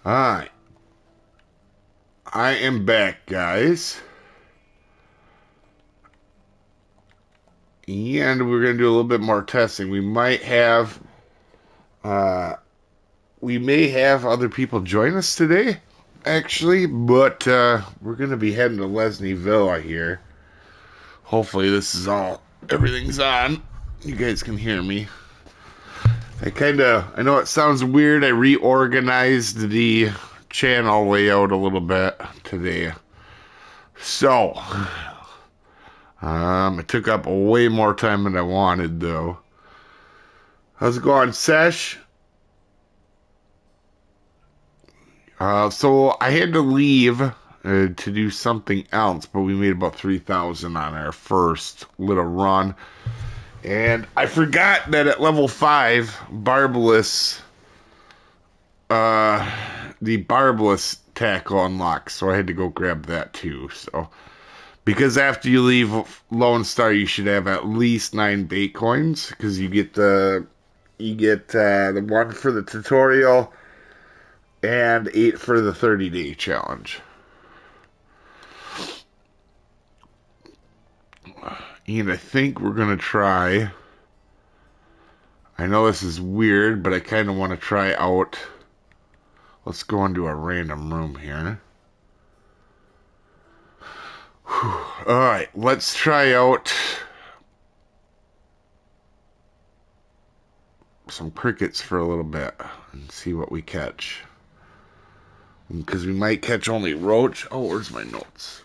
Alright, I am back, guys. And we're going to do a little bit more testing. Uh, we may have other people join us today, actually, but we're going to be heading to Lesni Villa here. Hopefully everything's on. You guys can hear me. I know it sounds weird. I reorganized the channel layout a little bit today. So, it took up way more time than I wanted, though. How's it going, Sesh? So I had to leave to do something else, but we made about 3,000 on our first little run. And I forgot that at level 5, the barbless tackle unlocks, so I had to go grab that too. So, because after you leave Lone Star, you should have at least 9 bait coins, because you get the one for the tutorial and 8 for the 30-day challenge. And I think we're going to try. I know this is weird, but I kind of want to try out. Let's go into a random room here. Alright, let's try out some crickets for a little bit and see what we catch. Because we might catch only roach. Oh, where's my notes?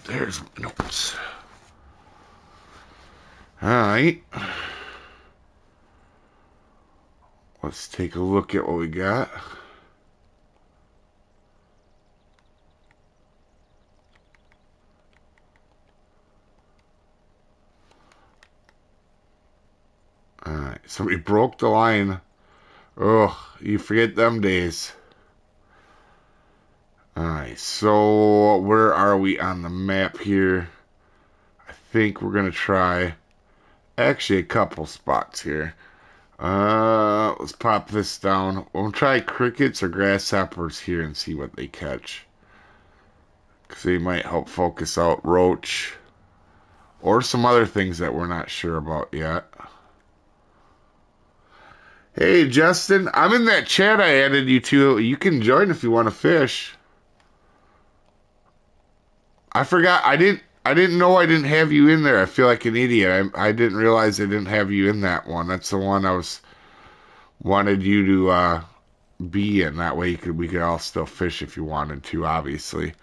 There's my notes. Alright. Let's take a look at what we got. Alright, so we broke the line. Oh, you forget them days. Alright, so where are we on the map here? I think we're going to try actually a couple spots here. Let's pop this down. We'll try crickets or grasshoppers here and see what they catch. Because they might help focus out roach. Or some other things that we're not sure about yet. Hey, Justin, I'm in that chat I added you to. You can join if you want to fish. I forgot. I didn't know I didn't have you in there. I feel like an idiot. I didn't realize I didn't have you in that one. That's the one wanted you to be in. That way we could all still fish if you wanted to, obviously.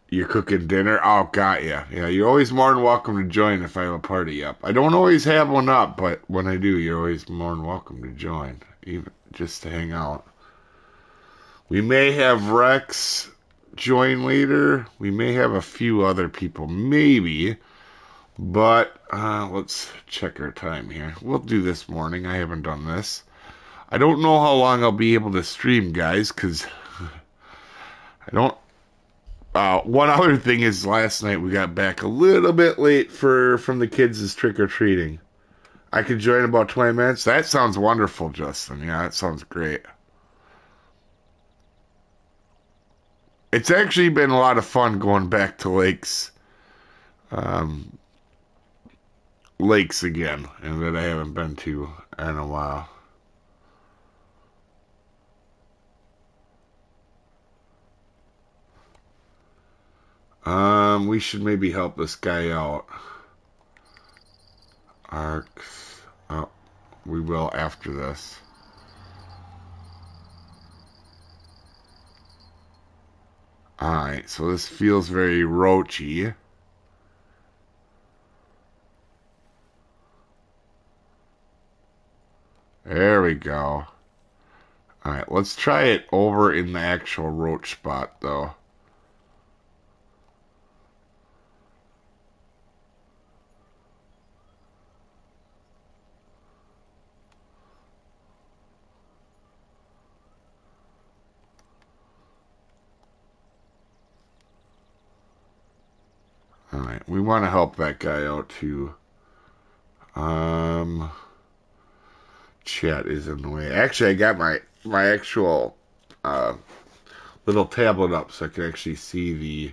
You're cooking dinner? Oh, got ya. Yeah, you're always more than welcome to join if I have a party up. I don't always have one up, but when I do, you're always more than welcome to join, even just to hang out. We may have Rex join later. We may have a few other people, maybe. But let's check our time here. We'll do this morning. I haven't done this. I don't know how long I'll be able to stream, guys, because I don't. One other thing is last night we got back a little bit late from the kids' trick-or-treating. I could join in about 20 minutes. That sounds wonderful, Justin. Yeah, that sounds great. It's actually been a lot of fun going back to um, lakes again, and that I haven't been to in a while. We should maybe help this guy out. Arcs. Oh, we will after this. Alright, so this feels very roachy. There we go. Alright, let's try it over in the actual roach spot, though. Alright, we want to help that guy out, too. chat is in the way. Actually, I got my actual little tablet up so I can actually see the.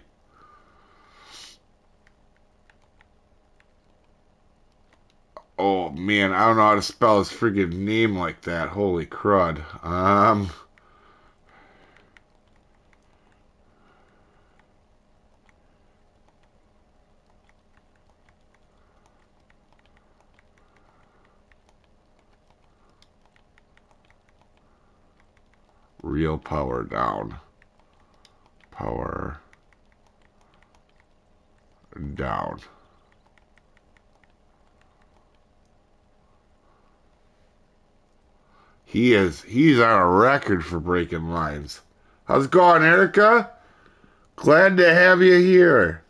Oh man, I don't know how to spell his friggin' name like that. Holy crud. Real power down. Power down. He's on a record for breaking lines. How's it going, Erica? Glad to have you here.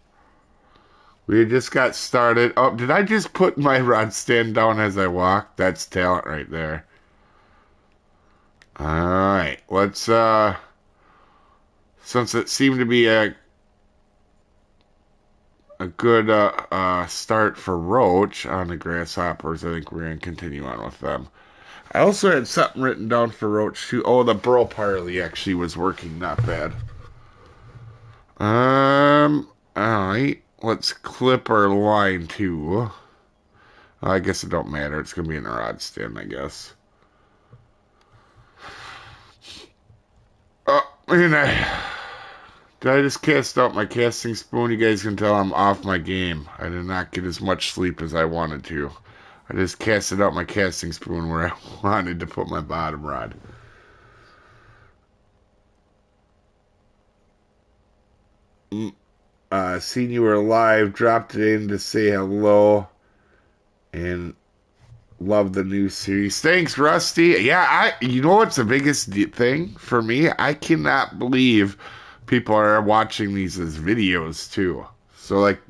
We just got started. Oh, did I just put my rod stand down as I walk? That's talent right there. Alright, let's since it seemed to be a good start for roach on the grasshoppers, I think we're gonna continue on with them. I also had something written down for roach too. Oh, the burl parley actually was working not bad. Alright. Let's clip our line too. I guess it don't matter. It's gonna be in a rod stand, I guess. Oh, did I just cast out my casting spoon? You guys can tell I'm off my game. I did not get as much sleep as I wanted to. I just casted out my casting spoon where I wanted to put my bottom rod. Seen you were live, dropped it in to say hello, and love the new series. Thanks, Rusty. Yeah, you know what's the biggest thing for me? I cannot believe people are watching these as videos too. So like,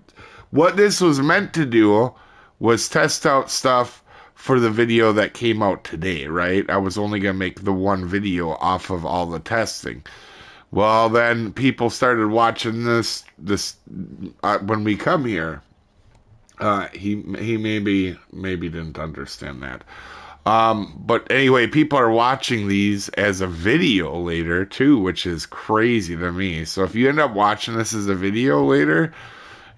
what this was meant to do was test out stuff for the video that came out today, right? I was only gonna make the one video off of all the testing. Well, then people started watching this when we come here. He maybe didn't understand that. But anyway, people are watching these as a video later too, which is crazy to me. So if you end up watching this as a video later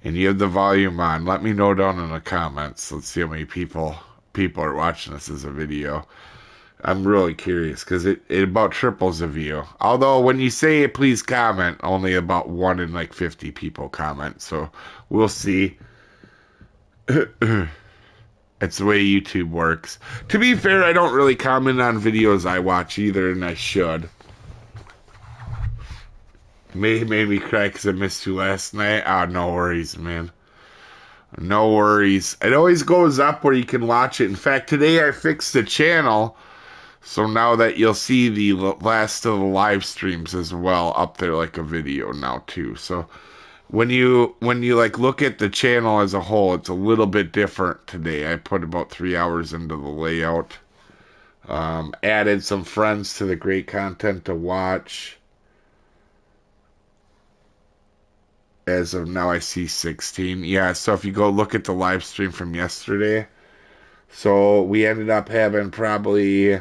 and you have the volume on, let me know down in the comments. Let's see how many people are watching this as a video. I'm really curious because it about triples the view. Although when you say please comment, only about 1 in like 50 people comment. So we'll see. It's the way YouTube works. To be fair, I don't really comment on videos I watch either, and I should. Made me cry because I missed you last night. Ah, no worries, man. No worries. It always goes up where you can watch it. In fact, today I fixed the channel. So now that you'll see the last of the live streams as well up there like a video now too. So when you like look at the channel as a whole, it's a little bit different today. I put about 3 hours into the layout. Added some friends to the great content to watch. As of now, I see 16. Yeah, so if you go look at the live stream from yesterday, so we ended up having probably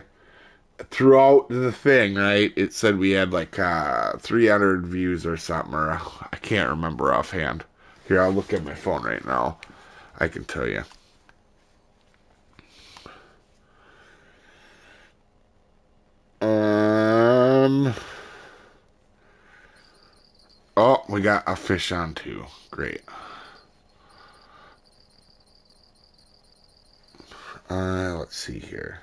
throughout the thing, right? It said we had like 300 views or something, or I can't remember offhand. Here, I'll look at my phone right now. I can tell you. Oh, we got a fish on too. Great. Let's see here.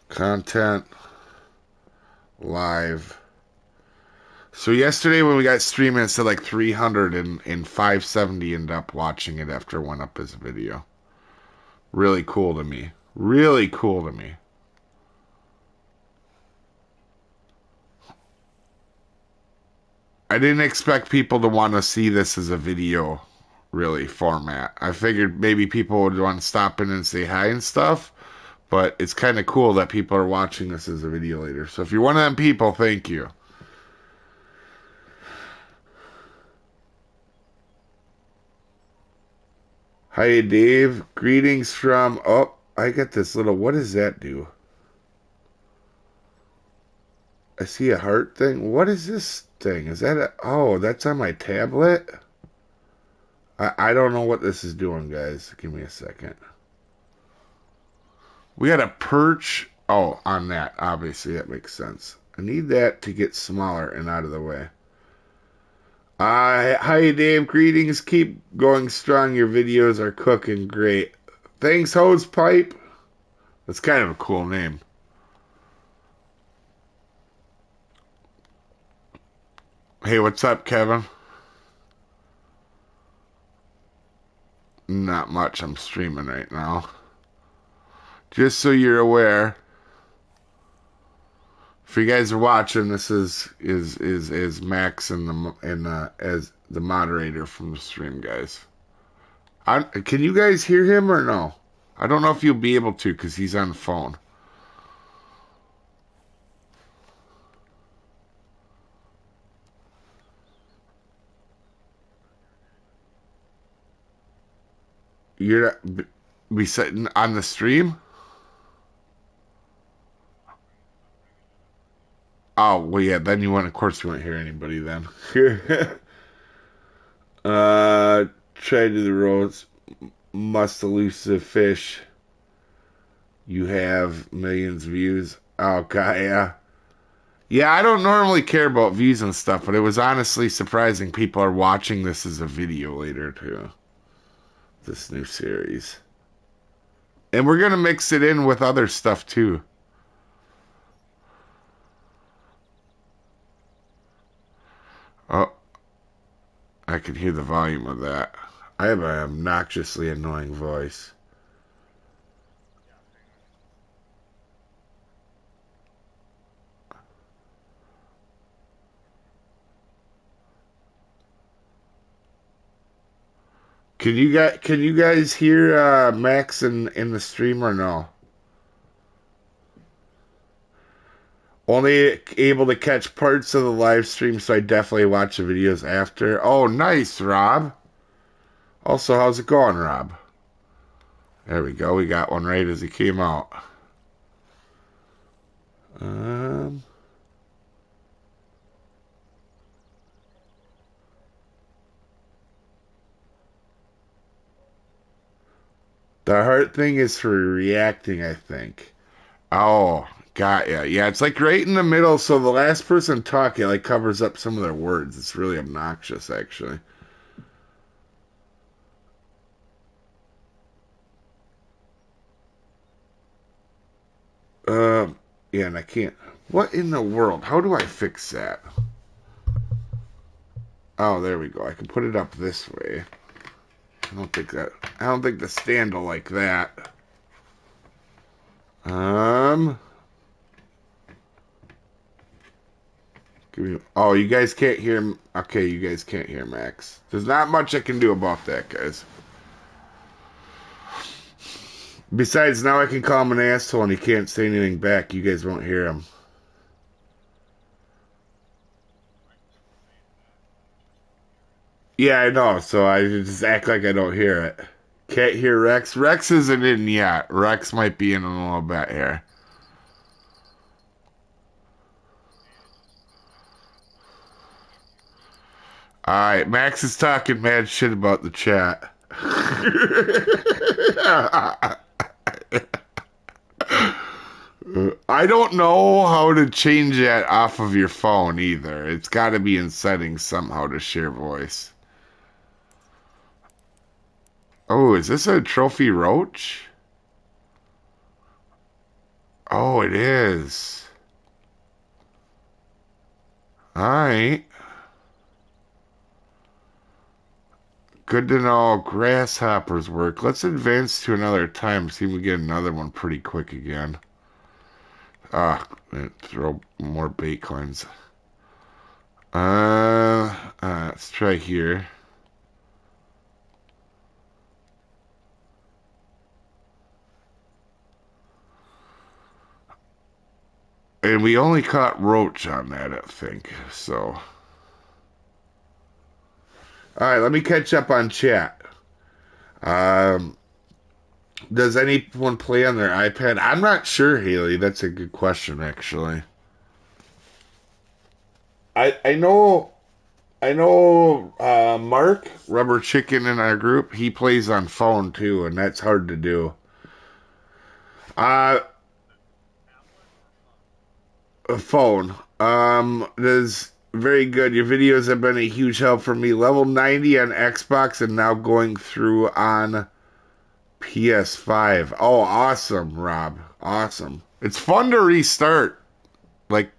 Content. Live. So yesterday when we got streaming, it said like 300 and 570 ended up watching it after it went up as a video. Really cool to me. Really cool to me. I didn't expect people to want to see this as a video, really, format. I figured maybe people would want to stop in and say hi and stuff, but it's kind of cool that people are watching this as a video later. So if you're one of them people, thank you. Hi, Dave. Greetings from... Oh, I got this little... What does that do? I see a heart thing. What is this thing? Is that a... Oh, that's on my tablet? I don't know what this is doing, guys. Give me a second. We got a perch. Oh, on that. Obviously, that makes sense. I need that to get smaller and out of the way. Hi, Dave. Greetings. Keep going strong. Your videos are cooking great. Thanks, Hose Pipe. That's kind of a cool name. Hey, what's up, Kevin? Not much. I'm streaming right now. Just so you're aware, if you guys are watching, this is Max and the as the moderator from the stream, guys. Can you guys hear him or no? I don't know if you'll be able to because he's on the phone. You're not be sitting on the stream. Oh well, yeah. Then you won't. Of course, you won't hear anybody then. Try to the roads. Must elusive fish. You have millions of views. Oh god, yeah. Yeah, I don't normally care about views and stuff, but it was honestly surprising people are watching this as a video later too. This new series. And we're gonna mix it in with other stuff too. Oh, I can hear the volume of that. I have an obnoxiously annoying voice. Can you guys hear Max in the stream or no? Only able to catch parts of the live stream, so I definitely watch the videos after. Oh, nice, Rob. Also, how's it going, Rob? There we go. We got one right as he came out. Um, the heart thing is for reacting, I think. Oh, got ya. Yeah, it's like right in the middle, so the last person talking like covers up some of their words. It's really obnoxious, actually. Yeah, and I can't. What in the world? How do I fix that? Oh, there we go. I can put it up this way. I don't think that. I don't think the stand will like that. Um. Oh, you guys can't hear. Okay, you guys can't hear Max. There's not much I can do about that, guys. Besides, now I can call him an asshole and he can't say anything back. You guys won't hear him. Yeah, I know. So I just act like I don't hear it. Can't hear Rex. Rex isn't in yet. Rex might be in a little bit here. All right, Max is talking mad shit about the chat. I don't know how to change that off of your phone either. It's got to be in settings somehow to share voice. Oh, is this a trophy roach? Oh, it is. All right. Good to know grasshoppers work. Let's advance to another time. See if we get another one pretty quick again. Throw more bait coins. Let's try here. And we only caught roach on that, I think. So, all right, let me catch up on chat. Um, does anyone play on their iPad? I'm not sure, Haley. That's a good question, actually. I know Mark Rubber Chicken in our group. He plays on phone too, and that's hard to do. Uh, a phone. There's very good. Your videos have been a huge help for me. Level 90 on Xbox and now going through on PS5. Oh, awesome, Rob. Awesome. It's fun to restart. Like,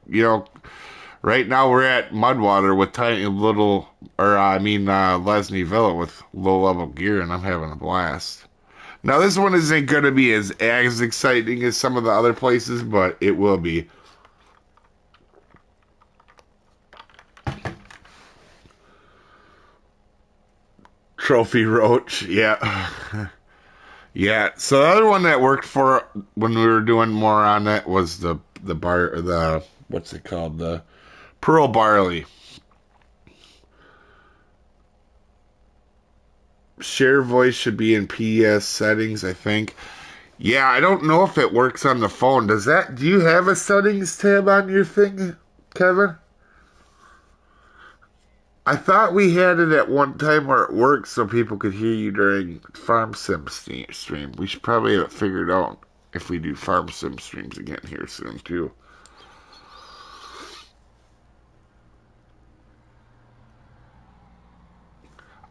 right now we're at Mudwater with tiny little, Lesni Villa with low level gear, and I'm having a blast. Now, this one isn't going to be as exciting as some of the other places, but it will be. Trophy Roach, yeah. Yeah, so the other one that worked for when we were doing more on it was the what's it called? The Pearl Barley. Share voice should be in PS settings, I think. Yeah, I don't know if it works on the phone. Do you have a settings tab on your thing, Kevin? I thought we had it at one time where it worked so people could hear you during Farm Sim stream. We should probably have it figured out if we do Farm Sim streams again here soon, too.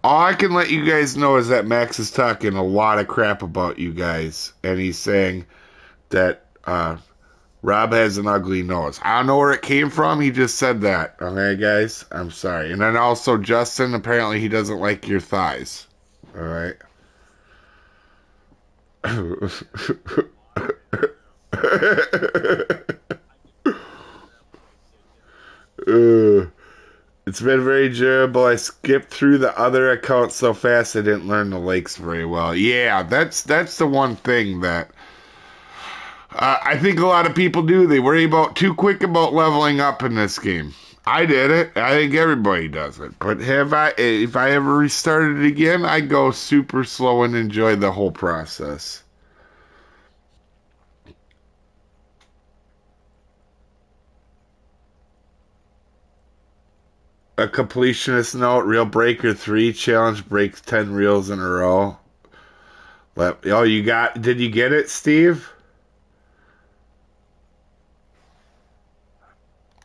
All I can let you guys know is that Max is talking a lot of crap about you guys, and he's saying that Rob has an ugly nose. I don't know where it came from. He just said that. Okay, guys? I'm sorry. And then also, Justin, apparently he doesn't like your thighs. All right? It's been very enjoyable. I skipped through the other accounts so fast I didn't learn the lakes very well. Yeah, that's the one thing that I think a lot of people do. They worry about too quick about leveling up in this game. I did it. I think everybody does it. But if I ever restarted it again, I'd go super slow and enjoy the whole process. A completionist note: Reel Breaker 3 challenge breaks 10 reels in a row. Did you get it, Steve?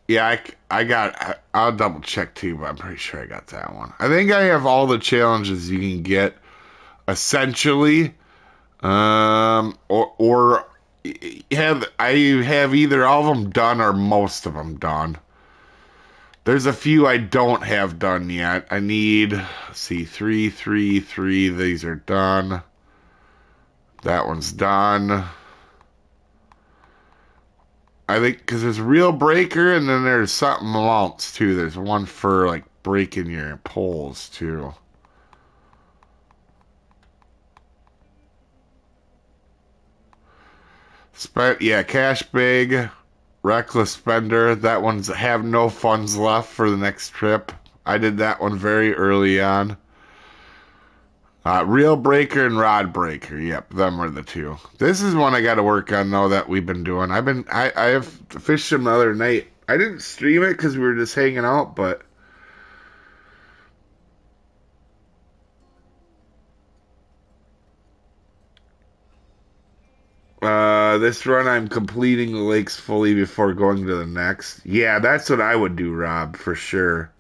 Yeah, I'll double check too, but I'm pretty sure I got that one. I think I have all the challenges you can get essentially. Or I have either all of them done or most of them done. There's a few I don't have done yet. I need, let's see, three, three, three. These are done. That one's done. I think because there's Real Breaker and then there's something else too. There's one for like breaking your poles too. Cash big, reckless spender. That one's have no funds left for the next trip. I did that one very early on. Reel breaker and rod breaker. Yep, them are the two. This is one I got to work on though that we've been doing. I have fished them the other night. I didn't stream it because we were just hanging out, but this run I'm completing the lakes fully before going to the next. Yeah, that's what I would do, Rob, for sure.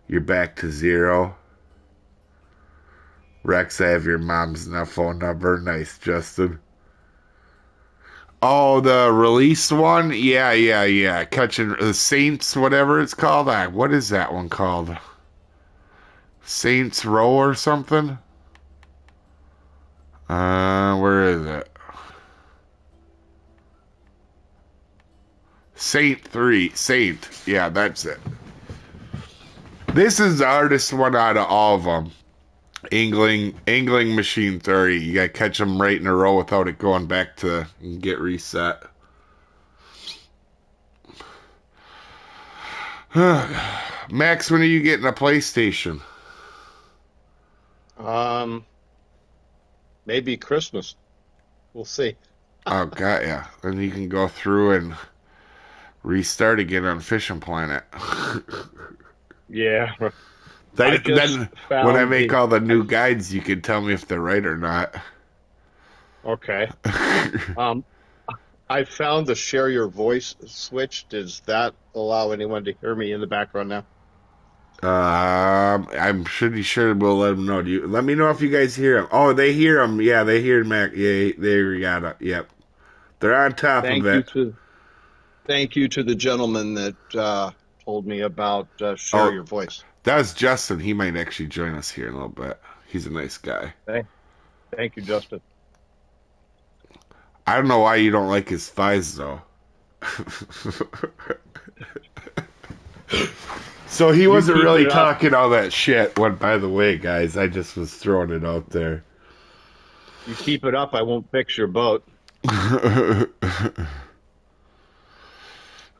You're back to zero. Rex, I have your mom's phone number. Nice, Justin. Oh, the release one? Yeah. Catching the Saints, whatever it's called. What is that one called? Saints Row or something? Where is it? Saint 3. Saint. Yeah, that's it. This is the hardest one out of all of them. Angling Machine 30. You gotta catch them right in a row without it going back to get reset. Max, when are you getting a PlayStation? maybe Christmas. We'll see. Oh, got ya. Then you can go through and restart again on Fishing Planet. Yeah, I then, just then when I found make the. all the I, new guides, you can tell me if they're right or not. okay. Um, I found the share your voice switch. Does that allow anyone to hear me in the background now? I'm pretty sure we'll let them know. Do you let me know if you guys hear them? Oh, they hear them. Yeah, they hear Mac. Yeah, they got it. Yep, they're on top of Thank you it. to thank you to the gentleman that told me about share Oh, your voice. that was Justin. He might actually join us here in a little bit. He's a nice guy. Thank, thank you, Justin. I don't know why you don't like his thighs though. So he You wasn't keep really it up. talking all that shit. What, by the way, guys, I just was throwing it out there. You keep it up. I won't fix your boat.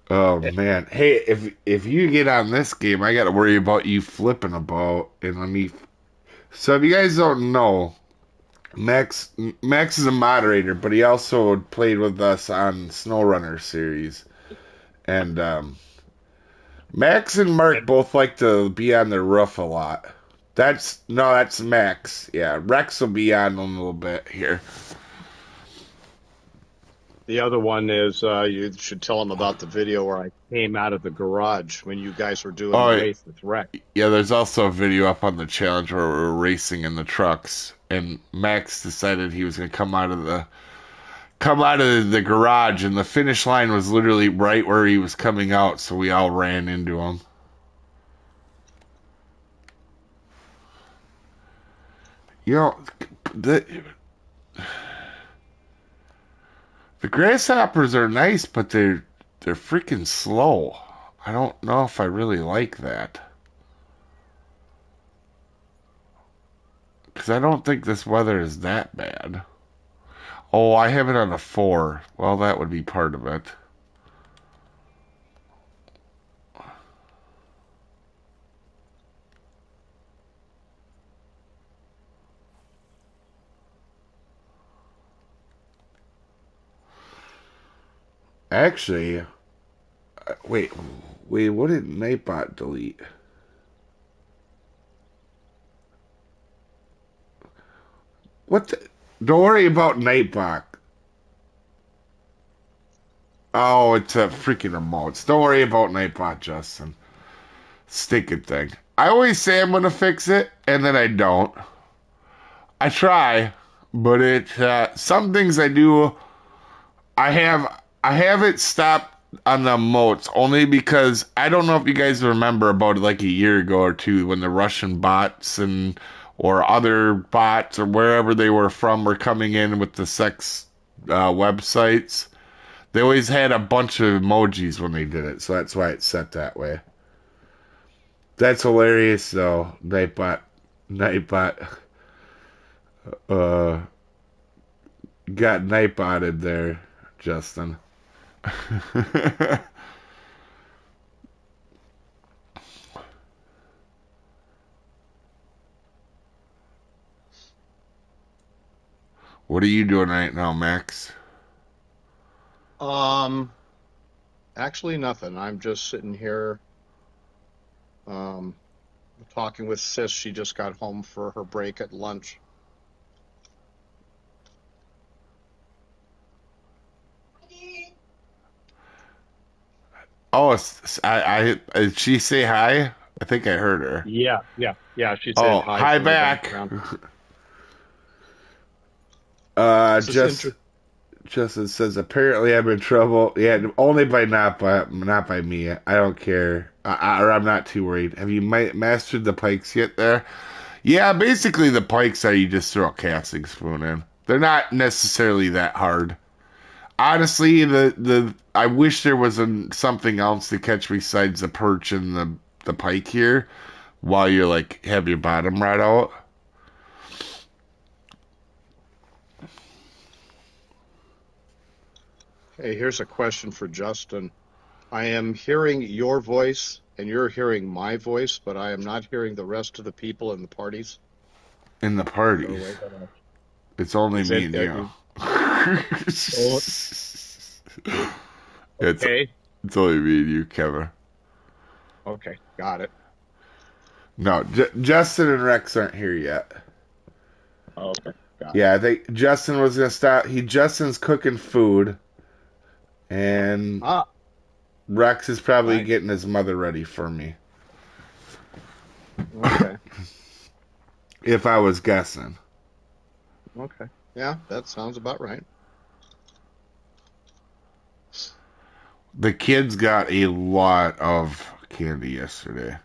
Oh man, hey, if you get on this game, I got to worry about you flipping a boat. And let me. So if you guys don't know, Max Max is a moderator, but he also played with us on SnowRunner series. And Max and Mark And both like to be on their roof a lot. That's Max. Yeah, Rex will be on a little bit here. the other one is you should tell him about the video where I came out of the garage when you guys were doing the Oh race with Rex. yeah, there's also a video up on the challenge where we're racing in the trucks, and Max decided he was gonna come out of the garage, and the finish line was literally right where he was coming out, so we all ran into him. You know, the the grasshoppers are nice, but they're freaking slow. I don't know if I really like that. Because I don't think this weather is that bad. Oh, I have it on a 4. Well, that would be part of it. Actually, wait, what did Nightbot delete? What the? Don't worry about Nightbot. Oh, it's a freaking emotes. Don't worry about Nightbot, Justin. Stinking thing. I always say I'm gonna fix it, and then I don't. I try, but some things I do. I have it stopped on the emotes only because I don't know if you guys remember about like a year ago or two when the Russian bots and or other bots or wherever they were from were coming in with the sex websites. They always had a bunch of emojis when they did it, so that's why it's set that way. That's hilarious though. Nightbot uh got Nightbotted there, Justin. What are you doing right now, Max? Um, Actually, nothing. I'm just sitting here um, talking with Sis. She just got home for her break at lunch. Oh, did she say hi? I think I heard her. Yeah, yeah, yeah. She's saying Oh, hi hi from the back. background. This is Just interesting. Justin says apparently I'm in trouble. Yeah, only by not by me. I don't care. Or I'm not too worried. Have you mastered the pikes yet? There. Yeah, basically the pikes are you just throw a casting spoon in. They're not necessarily that hard. Honestly, the I wish there was something else to catch besides the perch and the pike here while you're like have your bottom right out. Hey, here's a question for Justin. I am hearing your voice and you're hearing my voice, but I am not hearing the rest of the people in the parties. In the Is there a parties. way that It's only Is me it? and you. Oh, it's okay. it's only me and you, Kevin. Okay. Got it. No, Justin and Rex aren't here yet. Okay. Got it. Yeah, I think Justin was gonna stop. Justin's cooking food, and Ah, Rex is probably nice. getting his mother ready for me. Okay. If I was guessing. Okay. Yeah, that sounds about right. The kids got a lot of candy yesterday.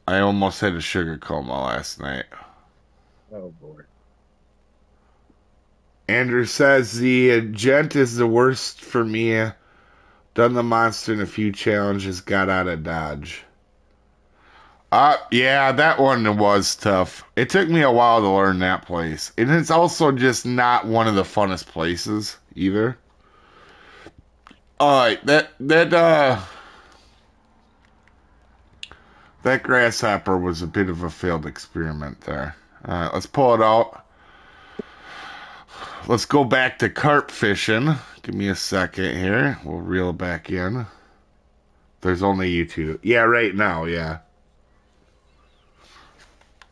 I almost had a sugar coma last night. Oh boy. Andrew says the gent is the worst for me. Done the monster in a few challenges, got out of Dodge. Yeah, that one was tough. It took me a while to learn that place. And it's also just not one of the funnest places either. Alright, that grasshopper was a bit of a failed experiment there. Alright, let's pull it out. Let's go back to carp fishing. Give me a second here. We'll reel it back in. There's only you two. Yeah, right now, yeah.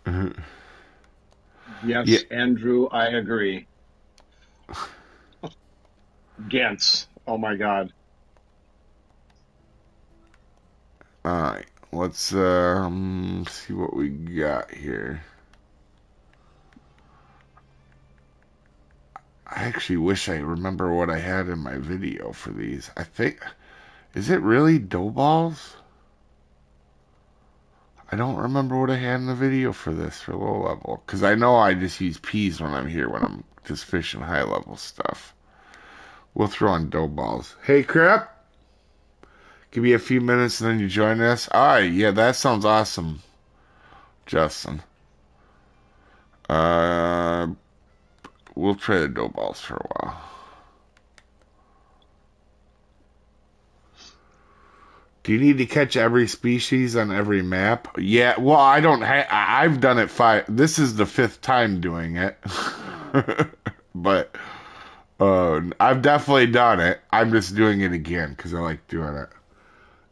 Yeah. Yes, Andrew, I agree. Gents. Oh my God. Alright, let's see what we got here. I actually wish I remember what I had in my video for these. I think, is it really dough balls? I don't remember what I had in the video for this for low level. Because I know I just use peas when I'm here when I'm just fishing high level stuff. We'll throw on dough balls. Hey, Crap! Give me a few minutes and then you join us. Alright, yeah, that sounds awesome, Justin. Uh, we'll try the dough balls for a while. Do you need to catch every species on every map? Yeah, well, I don't I've done it five. This is the fifth time doing it. But I've definitely done it. I'm just doing it again because I like doing it.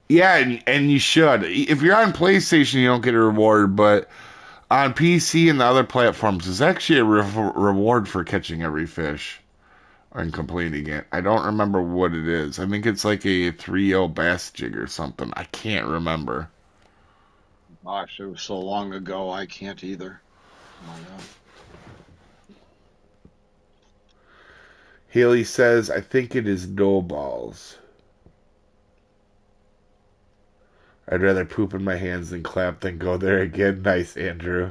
Yeah, and you should. If you're on PlayStation, you don't get a reward, but on PC and the other platforms, there's actually a reward for catching every fish and completing it. I don't remember what it is. I think it's like a 3-0 bass jig or something. I can't remember. Gosh, it was so long ago, I can't either. Oh my God. Haley says, I think it is dough balls. I'd rather poop in my hands than clap than go there again. Nice, Andrew.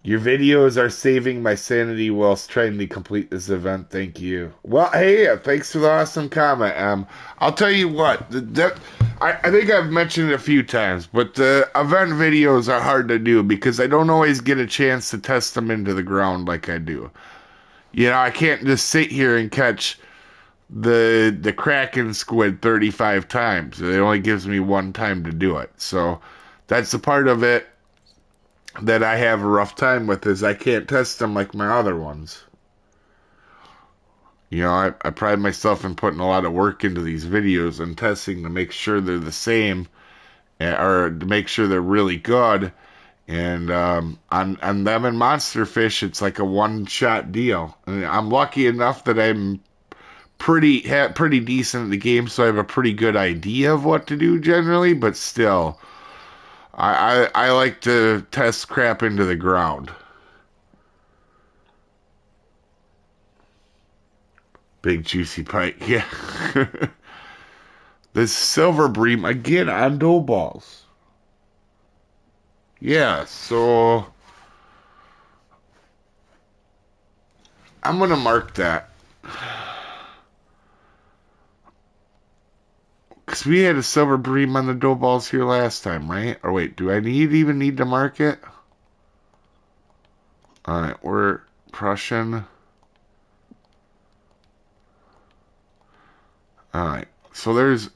Your videos are saving my sanity whilst trying to complete this event. Thank you. Well, hey, thanks for the awesome comment. I'll tell you what. I think I've mentioned it a few times, but the event videos are hard to do because I don't always get a chance to test them into the ground like I do. You know, I can't just sit here and catch the Kraken squid 35 times. It only gives me one time to do it. So that's the part of it that I have a rough time with is I can't test them like my other ones. You know, I pride myself in putting a lot of work into these videos and testing to make sure they're the same or to make sure they're really good. And on them and monster fish, it's like a one-shot deal. And I'm lucky enough that I'm pretty decent at the game, so I have a pretty good idea of what to do generally. But still, I like to test crap into the ground. Big juicy pike, yeah. The silver bream again on dough balls. Yeah, so I'm gonna mark that. Because we had a silver bream on the dough balls here last time, right? Or wait, do I even need to mark it? Alright, we're Prussian. Alright, so there's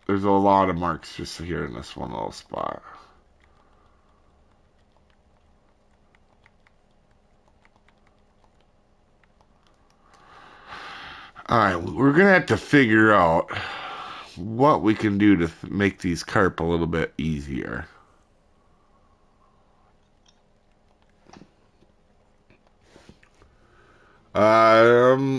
a lot of marks just here in this one little spot. All right, we're gonna have to figure out what we can do to make these carp a little bit easier.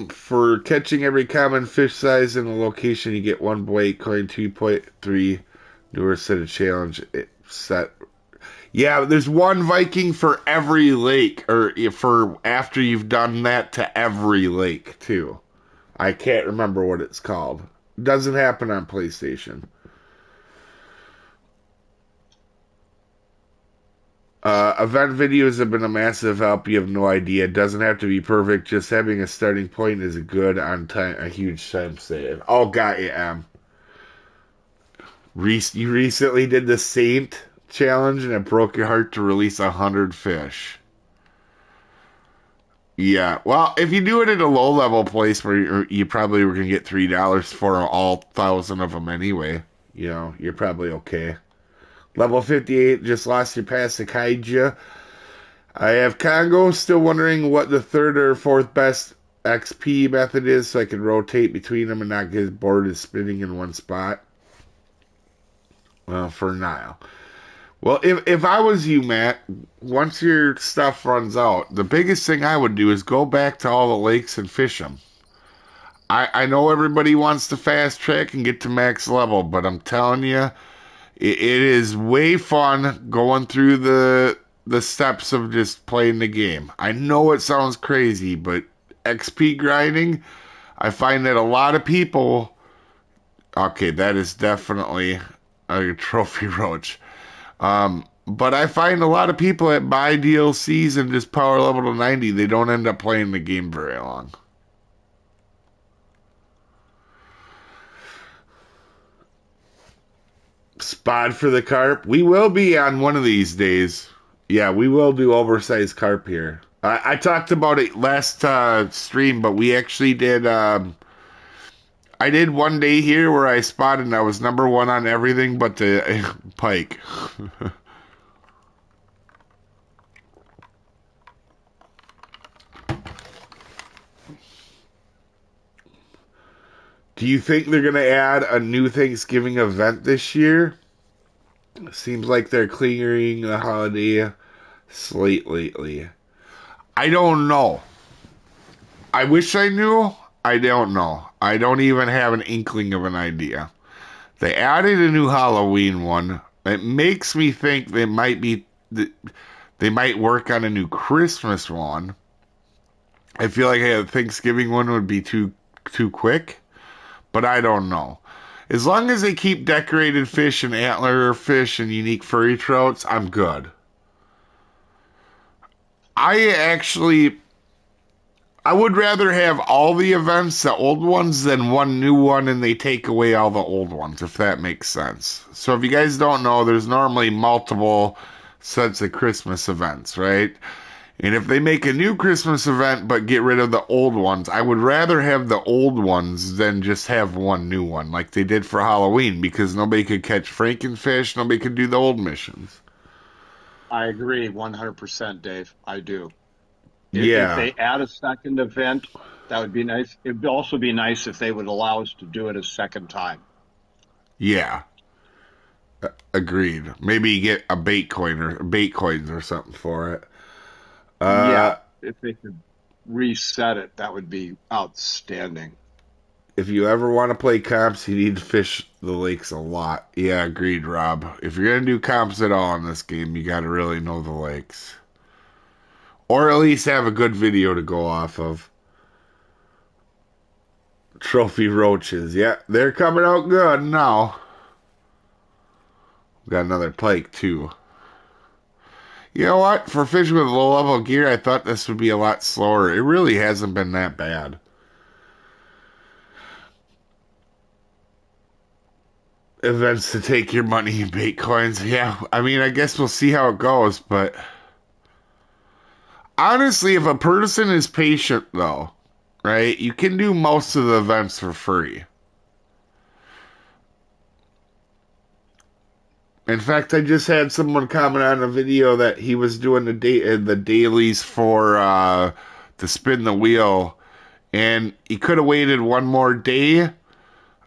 For catching every common fish size in a location, you get one weight coin, 2.3 newer set of challenge set. Yeah, there's one Viking for every lake, or for after you've done that to every lake too. I can't remember what it's called. Doesn't happen on PlayStation. Event videos have been a massive help. You have no idea. It doesn't have to be perfect. Just having a starting point is a good on time, a huge time save. Oh, got you, Em. You recently did the Saint challenge, and it broke your heart to release 100 fish. Yeah, well, if you do it at a low level place where you probably were gonna get $3 for all 1,000 of them anyway, you're probably okay. Level 58, just lost your pass to Kaija. I have Congo, still wondering what the third or fourth best XP method is so I can rotate between them and not get bored of spinning in one spot. Well, for now. Well, if I was you, Matt, once your stuff runs out, the biggest thing I would do is go back to all the lakes and fish them. I know everybody wants to fast track and get to max level, but I'm telling you, it is way fun going through the steps of just playing the game. I know it sounds crazy, but XP grinding, I find that a lot of people. Okay, that is definitely a trophy roach. But I find a lot of people that buy DLCs and just power level to 90, they don't end up playing the game very long. Spot for the carp. We will be on one of these days. Yeah, we will do oversized carp here. I talked about it last stream, but we actually did. I did one day here where I spotted and I was number one on everything but the pike. Do you think they're going to add a new Thanksgiving event this year? Seems like they're clearing the holiday slate lately. I don't know. I wish I knew. I don't know. I don't even have an inkling of an idea. They added a new Halloween one. It makes me think they might work on a new Christmas one. I feel like a Thanksgiving one would be too quick, but I don't know. As long as they keep decorated fish and antler fish and unique furry trouts, I'm good. I actually I would rather have all the events, the old ones, than one new one and they take away all the old ones, if that makes sense. So if you guys don't know, there's normally multiple sets of Christmas events, right? And if they make a new Christmas event but get rid of the old ones, I would rather have the old ones than just have one new one like they did for Halloween because nobody could catch Frankenfish, nobody could do the old missions. I agree 100%, Dave. I do. If Yeah, they add a second event, that would be nice. It'd also be nice if they would allow us to do it a second time. yeah, agreed. Maybe get a bait coin or bait coins or something for it. Yeah, Uh, if they could reset it, that would be outstanding. if you ever want to play comps, you need to fish the lakes a lot. Yeah, agreed, Rob. If you're gonna do comps at all in this game, you got to really know the lakes, or at least have a good video to go off of. Trophy roaches, yeah, they're coming out good now. We got another pike too. You know what? For fishing with low level gear, I thought this would be a lot slower. It really hasn't been that bad. Events to take your money in Bitcoins. Yeah, I mean, I guess we'll see how it goes, but honestly, if a person is patient, though, right, you can do most of the events for free. In fact, I just had someone comment on a video that he was doing the dailies for to spin the wheel And he could have waited one more day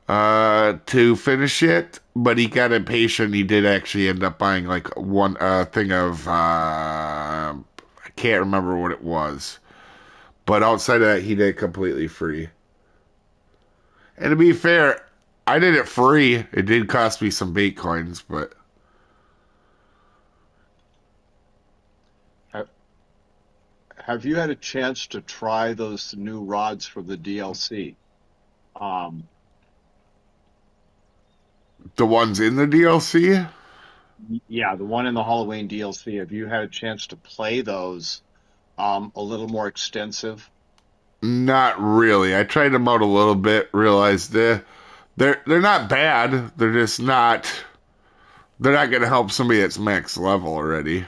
to finish it, but he got impatient. He did actually end up buying like one thing of I can't remember what it was, but outside of that, he did it completely free. And to be fair, I did it free. It did cost me some bait coins, but Ha- Have you had a chance to try those new rods for the DLC? Um, the ones in the DLC, yeah, the one in the Halloween DLC. Have you had a chance to play those a little more extensive? not really. I tried them out a little bit, realized they're not bad. They're not going to help somebody that's max level already.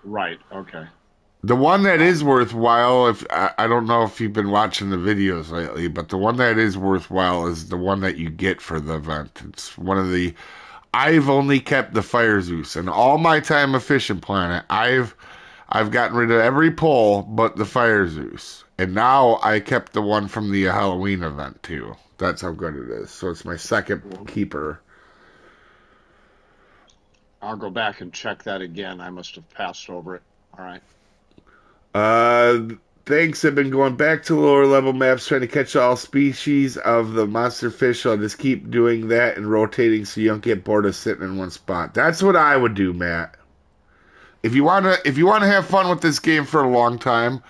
Right. Okay. The one that is Um, worthwhile, if I don't know if you've been watching the videos lately, but the one that is worthwhile is the one that you get for the event. It's one of the. I've only kept the Fire Zeus, and all my time of fishing Planet, I've gotten rid of every pole but the Fire Zeus, and now I kept the one from the Halloween event too. That's how good it is. So it's my second well, keeper. I'll go back and check that again. I must have passed over it. All right. Uh, Thanks. I've been going back to lower level maps trying to catch all species of the monster fish. I'll just keep doing that and rotating so you don't get bored of sitting in one spot. That's what I would do, Matt. If you wanna have fun with this game for a long time,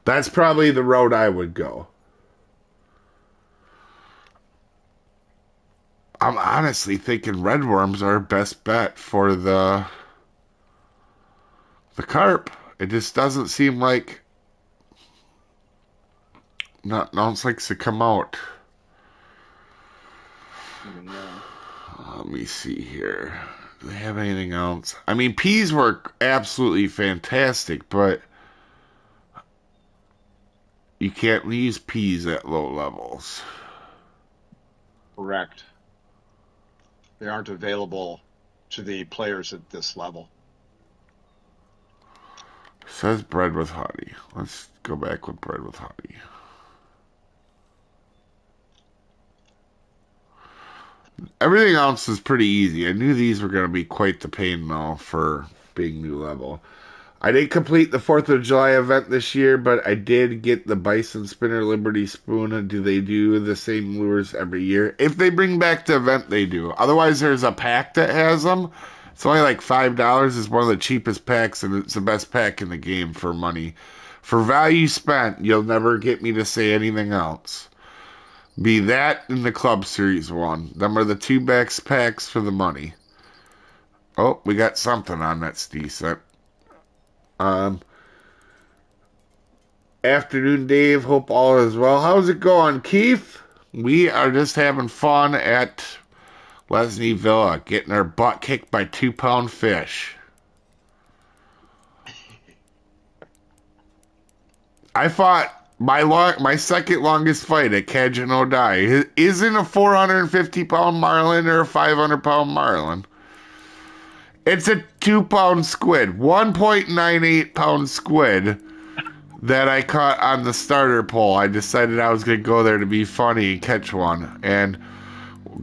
that's probably the road I would go. I'm honestly thinking redworms are best bet for the carp. It just doesn't seem like not else likes to come out. Yeah. Let me see here. Do they have anything else? I mean, peas were absolutely fantastic, but you can't use peas at low levels. Correct. They aren't available to the players at this level. It says bread with honey. Let's go back with bread with honey. Everything else is pretty easy. I knew these were going to be quite the pain, though, for being new level. I didn't complete the 4th of July event this year, but I did get the Bison Spinner Liberty Spoon. Do they do the same lures every year? If they bring back the event, they do. Otherwise, there's a pack that has them. It's only like $5. It's one of the cheapest packs, and it's the best pack in the game for money. For value spent, you'll never get me to say anything else. Be that in the Club Series one. Them are the two best packs for the money. Oh, we got something on that's decent. Um, Afternoon, Dave. Hope all is well. How's it going, Keith? We are just having fun at Lesni Villa, getting our butt kicked by 2 pound fish. I fought my second longest fight at Cajun O'Dye. Isn't a 450 pound marlin or a 500 pound marlin. It's a 2 pound squid, 1.98 pound squid that I caught on the starter pole. I decided I was going to go there to be funny and catch one. And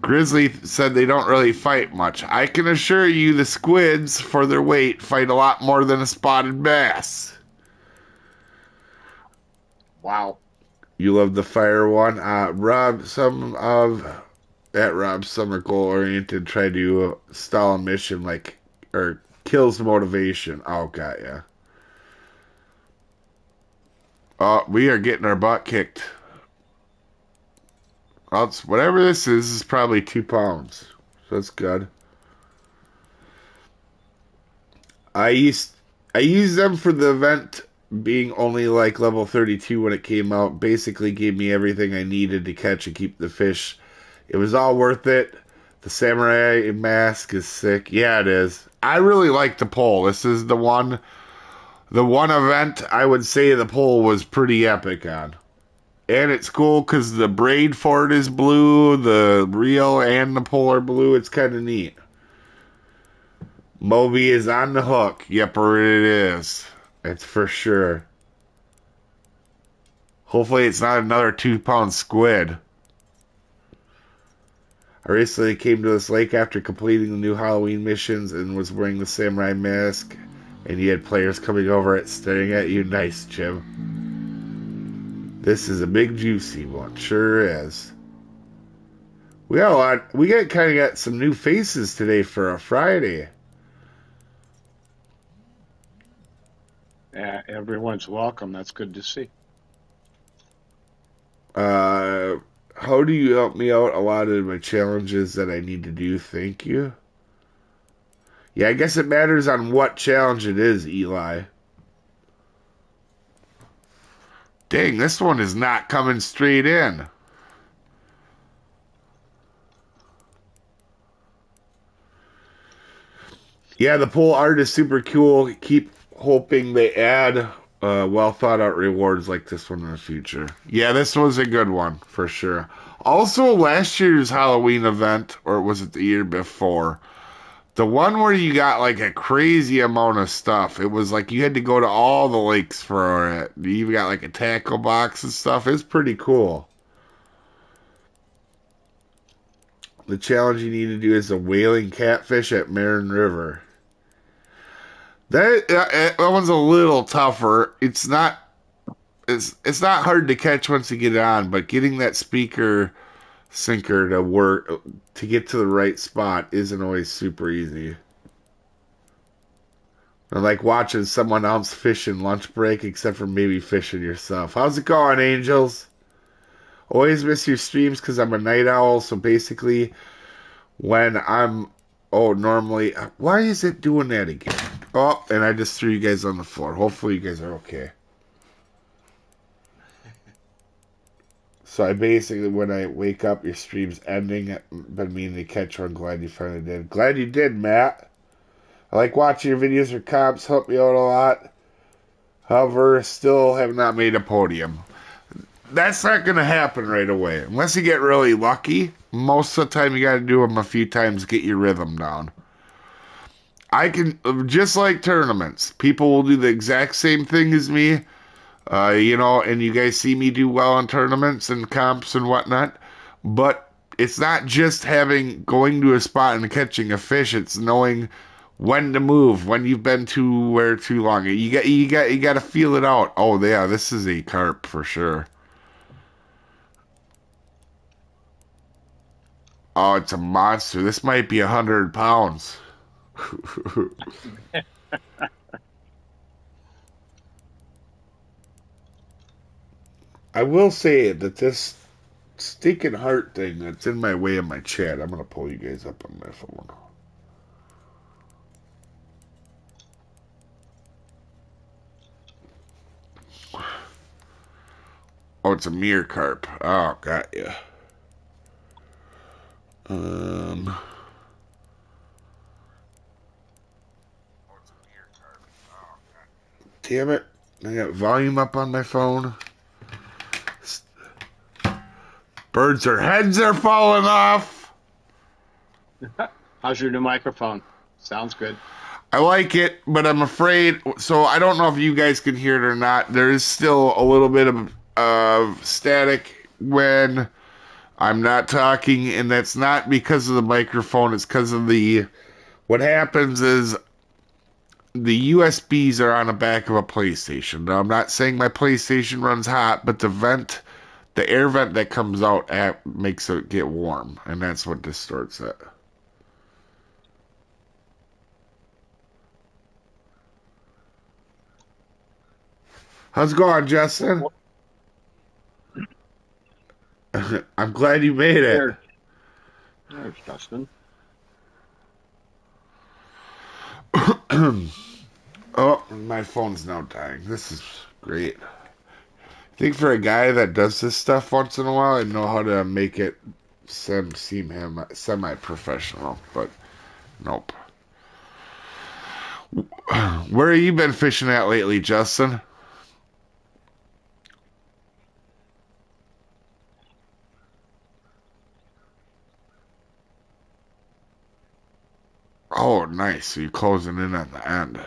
Grizzly said they don't really fight much. I can assure you the squids, for their weight, fight a lot more than a spotted bass. Wow. You love the fire one? Rob, some of at Rob Summer Goal Oriented try to stall a mission like, or kills motivation. Oh, got ya. We are getting our butt kicked. Well, whatever this is probably 2 pounds. So that's good. I used I used them for the event being only like level 32 when it came out. Basically gave me everything I needed to catch and keep the fish. It was all worth it. The samurai mask is sick. Yeah, it is. I really like the pole. This is the one event I would say the pole was pretty epic on. And it's cool because the braid for it is blue, the reel and the pole are blue. It's kind of neat. Moby is on the hook. Yepper, it is. It's for sure. Hopefully it's not another 2 pound squid. I recently came to this lake after completing the new Halloween missions and was wearing the samurai mask, and you had players coming over it staring at you. Nice, Jim. This is a big juicy one. Sure is. We got a lot. We got some new faces today for a Friday. Yeah, everyone's welcome. That's good to see. Uh, how do you help me out a lot of my challenges that I need to do? Thank you. Yeah, I guess it matters on what challenge it is, Eli. Dang, this one is not coming straight in. Yeah, the pool art is super cool. Keep hoping they add well thought out rewards like this one in the future. Yeah, this was a good one for sure. Also, last year's Halloween event, or was it the year before? The one where you got like a crazy amount of stuff. It was like you had to go to all the lakes for it. You even got like a tackle box and stuff. It's pretty cool. The challenge you need to do is a whaling catfish at Marin River. That one's a little tougher. It's not hard to catch once you get it on, but getting that speaker sinker to work to get to the right spot isn't always super easy. I like watching someone else fishing lunch break, except for maybe fishing yourself. How's it going, Angels? Always miss your streams because I'm a night owl. So basically, when I'm normally, why is it doing that again? Oh, and I just threw you guys on the floor. Hopefully, you guys are okay. So I basically, when I wake up, your stream's ending. Been meaning to catch one. Glad you finally did. Glad you did, Matt. I like watching your videos or comps. Help me out a lot. However, still have not made a podium. That's not going to happen right away. Unless you get really lucky. Most of the time, you got to do them a few times to get your rhythm down. I can, just like tournaments, people will do the exact same thing as me. And you guys see me do well in tournaments and comps and whatnot. But it's not just going to a spot and catching a fish. It's knowing when to move, when you've been too long. You got to feel it out. Oh yeah, this is a carp for sure. Oh, it's a monster. This might be 100 pounds. I will say that this stinking heart thing that's in my way of my chat, I'm gonna pull you guys up on my phone. Oh, it's a mirror carp. Oh, got ya. Um. Damn it! I got volume up on my phone. Birds, their heads are falling off. How's your new microphone? Sounds good. I like it, but I'm afraid. So I don't know if you guys can hear it or not. There is still a little bit of static when I'm not talking, and that's not because of the microphone. It's because of the. What happens is the USBs are on the back of a PlayStation. Now, I'm not saying my PlayStation runs hot, but the air vent that comes out makes it get warm, and that's what distorts it. How's it going, Justin? I'm glad you made it. There's Justin. Oh, my phone's now dying. This is great. I think for a guy that does this stuff once in a while, I know how to make it seem semi-professional, but nope. Where have you been fishing at lately, Justin? Oh, nice. So you're closing in on the end.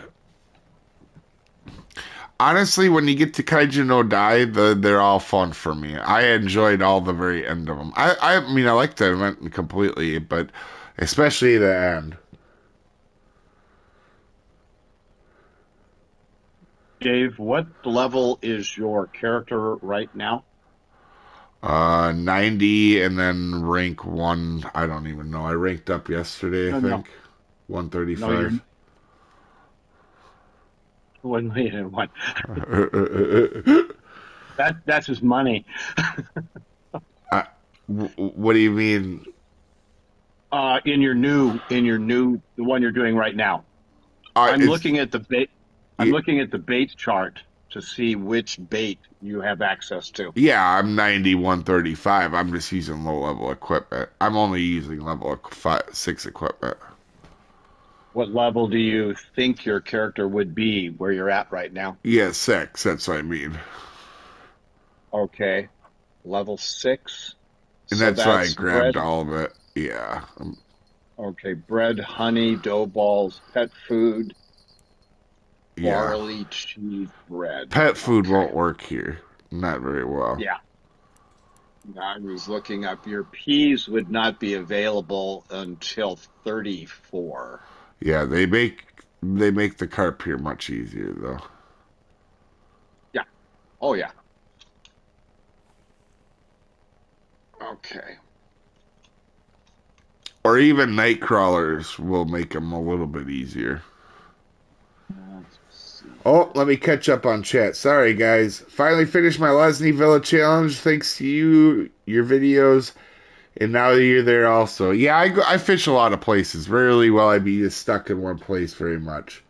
Honestly, when you get to Kaiju no Dai, they're all fun for me. I enjoyed all the very end of them. I mean, I liked the event completely, but especially the end. Dave, what level is your character right now? 90 and then rank 1. I don't even know. I ranked up yesterday, I No, no, think. no. You're 135. 1,000,001. That's his money. uh, what do you mean? The one you're doing right now. I'm It's looking at the bait. I'm looking at the bait chart to see which bait you have access to. Yeah, I'm 90, 135. I'm just using low level equipment. I'm only using level 6 equipment. What level do you think your character would be where you're at right now? Yeah, 6. That's what I mean. Okay, level 6. And So that's why I that's grabbed bread. all of it. Yeah. Okay, bread, honey, dough balls, pet food, Yeah. barley, cheese, bread. Pet food Okay. won't work here. Not very well. Yeah. I was looking up. Your peas would not be available until 34. Yeah, they make the carp here much easier though. Yeah. Oh, yeah. Okay. Or even night crawlers will make them a little bit easier. Let's see Oh, here. let me catch up on chat. Sorry, guys. Finally finished my Lesni Villa challenge. Thanks to you, your videos, and now you're there also. Yeah, I fish a lot of places. Rarely will I be just stuck in one place very much.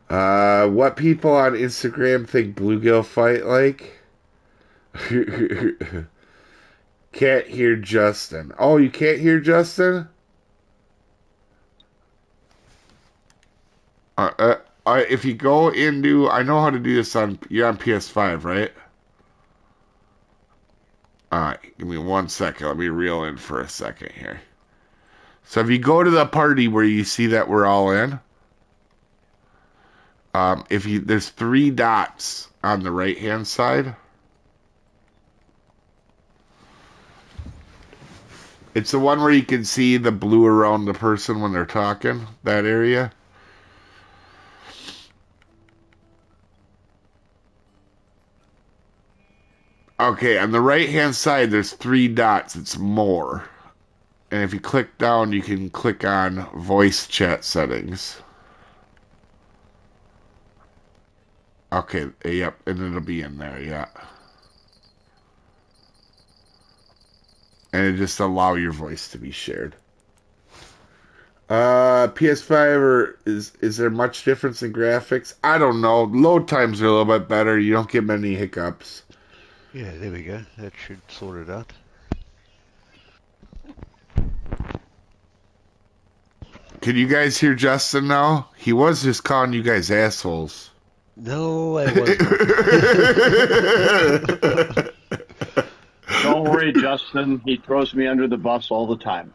What people on Instagram think bluegill fight like? Can't hear Justin. Oh, you can't hear Justin? If you go into, I know how to do this on. You're on PS5, right? All right, give me 1 second. Let me reel in for a second here. So if you go to the party where you see that we're all in, if you there's 3 dots on the right hand side. It's the one where you can see the blue around the person when they're talking. That area. Okay, on the right hand side, there's 3 dots. It's more. And if you click down, you can click on voice chat settings. Okay, yep, and it'll be in there, yeah. And it just allow your voice to be shared. PS5 or is there much difference in graphics? I don't know. Load times are a little bit better. You don't get many hiccups. Yeah, there we go. That should sort it out. Can you guys hear Justin now? He was just calling you guys assholes. No, I was not. Don't worry, Justin. He throws me under the bus all the time.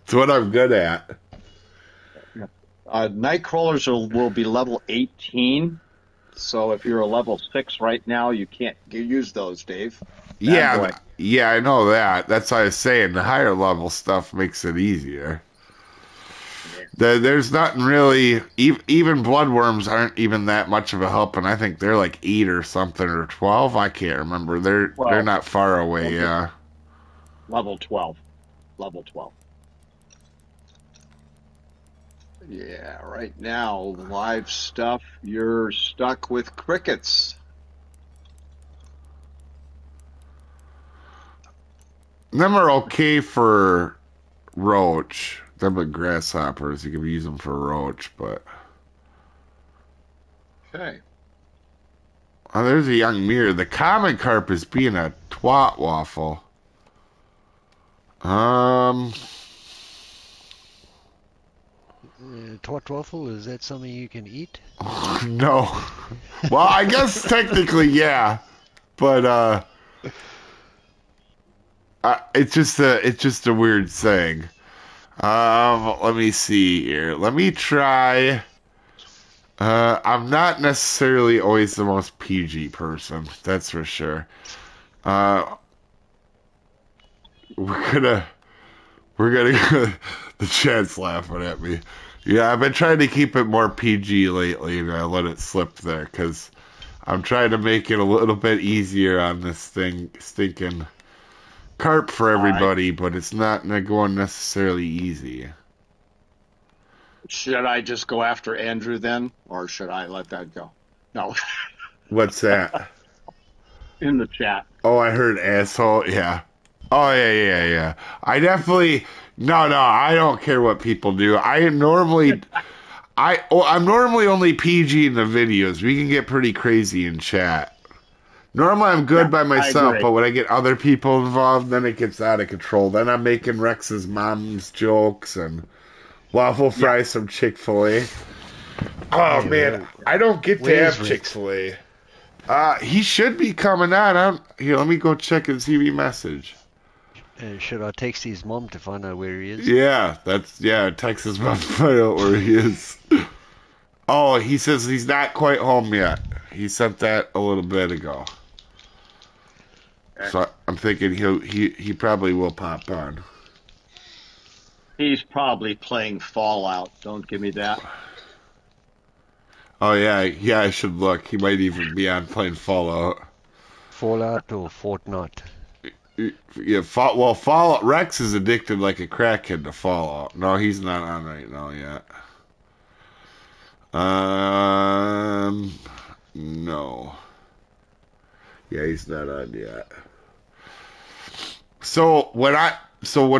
It's what I'm good at. Night crawlers will be level 18. So if you're a level 6 right now, you can't use those, Dave. Bad Yeah, boy. yeah, I know that. That's why I was saying the higher level stuff makes it easier. Yeah. There's nothing really. Even bloodworms aren't even that much of a help, and I think they're like 8 or something or 12. I can't remember. They're 12. not far away. Okay. Yeah. Level 12. Level 12. Yeah, right now, live stuff, you're stuck with crickets. Them are okay for roach. Them are grasshoppers. You can use them for roach, but Okay. oh, there's a young mirror. The common carp is being a twat waffle. Um, Twat waffle, is that something you can eat? no. Well, I guess technically, yeah, but it's just a weird thing. Let me see here. Let me try. I'm not necessarily always the most PG person, that's for sure. Uh, we're gonna we're gonna the chat's laughing at me. Yeah, I've been trying to keep it more PG lately, and I let it slip there because I'm trying to make it a little bit easier on this thing stinking carp for All right. everybody, but it's not going necessarily easy. Should I just go after Andrew then, or should I let that go? No, What's that? in the chat. Oh, I heard asshole. Yeah. Oh yeah, yeah, yeah. I definitely no. I don't care what people do. I'm normally only PG in the videos. We can get pretty crazy in chat. Normally I'm Yeah, good by I myself, agree. but when I get other people involved, then it gets out of control. Then I'm making Rex's mom's jokes and waffle Yeah. fries from Chick-fil-A. Oh Hey, man, I don't get to where's have Rex? Chick-fil-A. He should be coming on. Here, let me go check his TV message. Should I text his mom to find out where he is? Yeah. Texas about to find out where he is. Oh, he says he's not quite home yet. He sent that a little bit ago. Okay. So I'm thinking he probably will pop on. He's probably playing Fallout. Don't give me that. Oh yeah. I should look. He might even be on playing Fallout. Fallout or Fortnite? Yeah, Fallout. Rex is addicted like a crackhead to Fallout. No, he's not on right now yet. Um, no. Yeah, he's not on yet. So when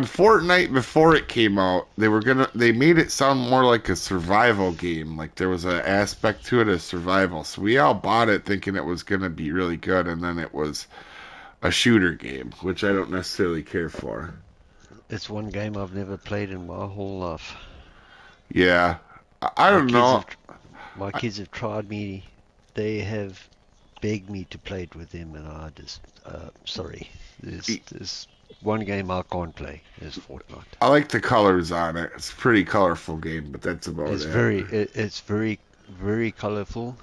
Fortnite before it came out, they made it sound more like a survival game. Like there was an aspect to it as survival. So we all bought it thinking it was gonna be really good, and then it was a shooter game, which I don't necessarily care for. It's one game I've never played in my whole life. Yeah, I My don't kids know. have my kids have tried me. They have begged me to play it with them, and I just sorry. There's one game I can't play is Fortnite. I like the colors on it. It's a pretty colorful game, but that's about it. It's very colorful.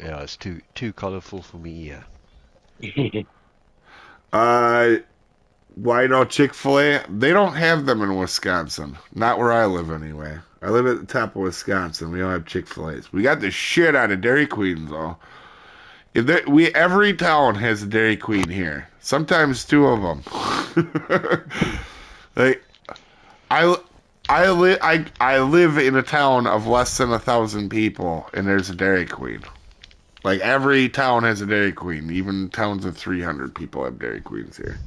Yeah, it's too colorful for me. Yeah. Uh, why no Chick-fil-A? They don't have them in Wisconsin. Not where I live anyway. I live at the top of Wisconsin. We don't have Chick-fil-A's. We got the shit out of Dairy Queen though. Every town has a Dairy Queen here. Sometimes two of them. like I I live in a town of less than 1,000 people, and there's a Dairy Queen. Like every town has a Dairy Queen. Even towns of 300 people have Dairy Queens here.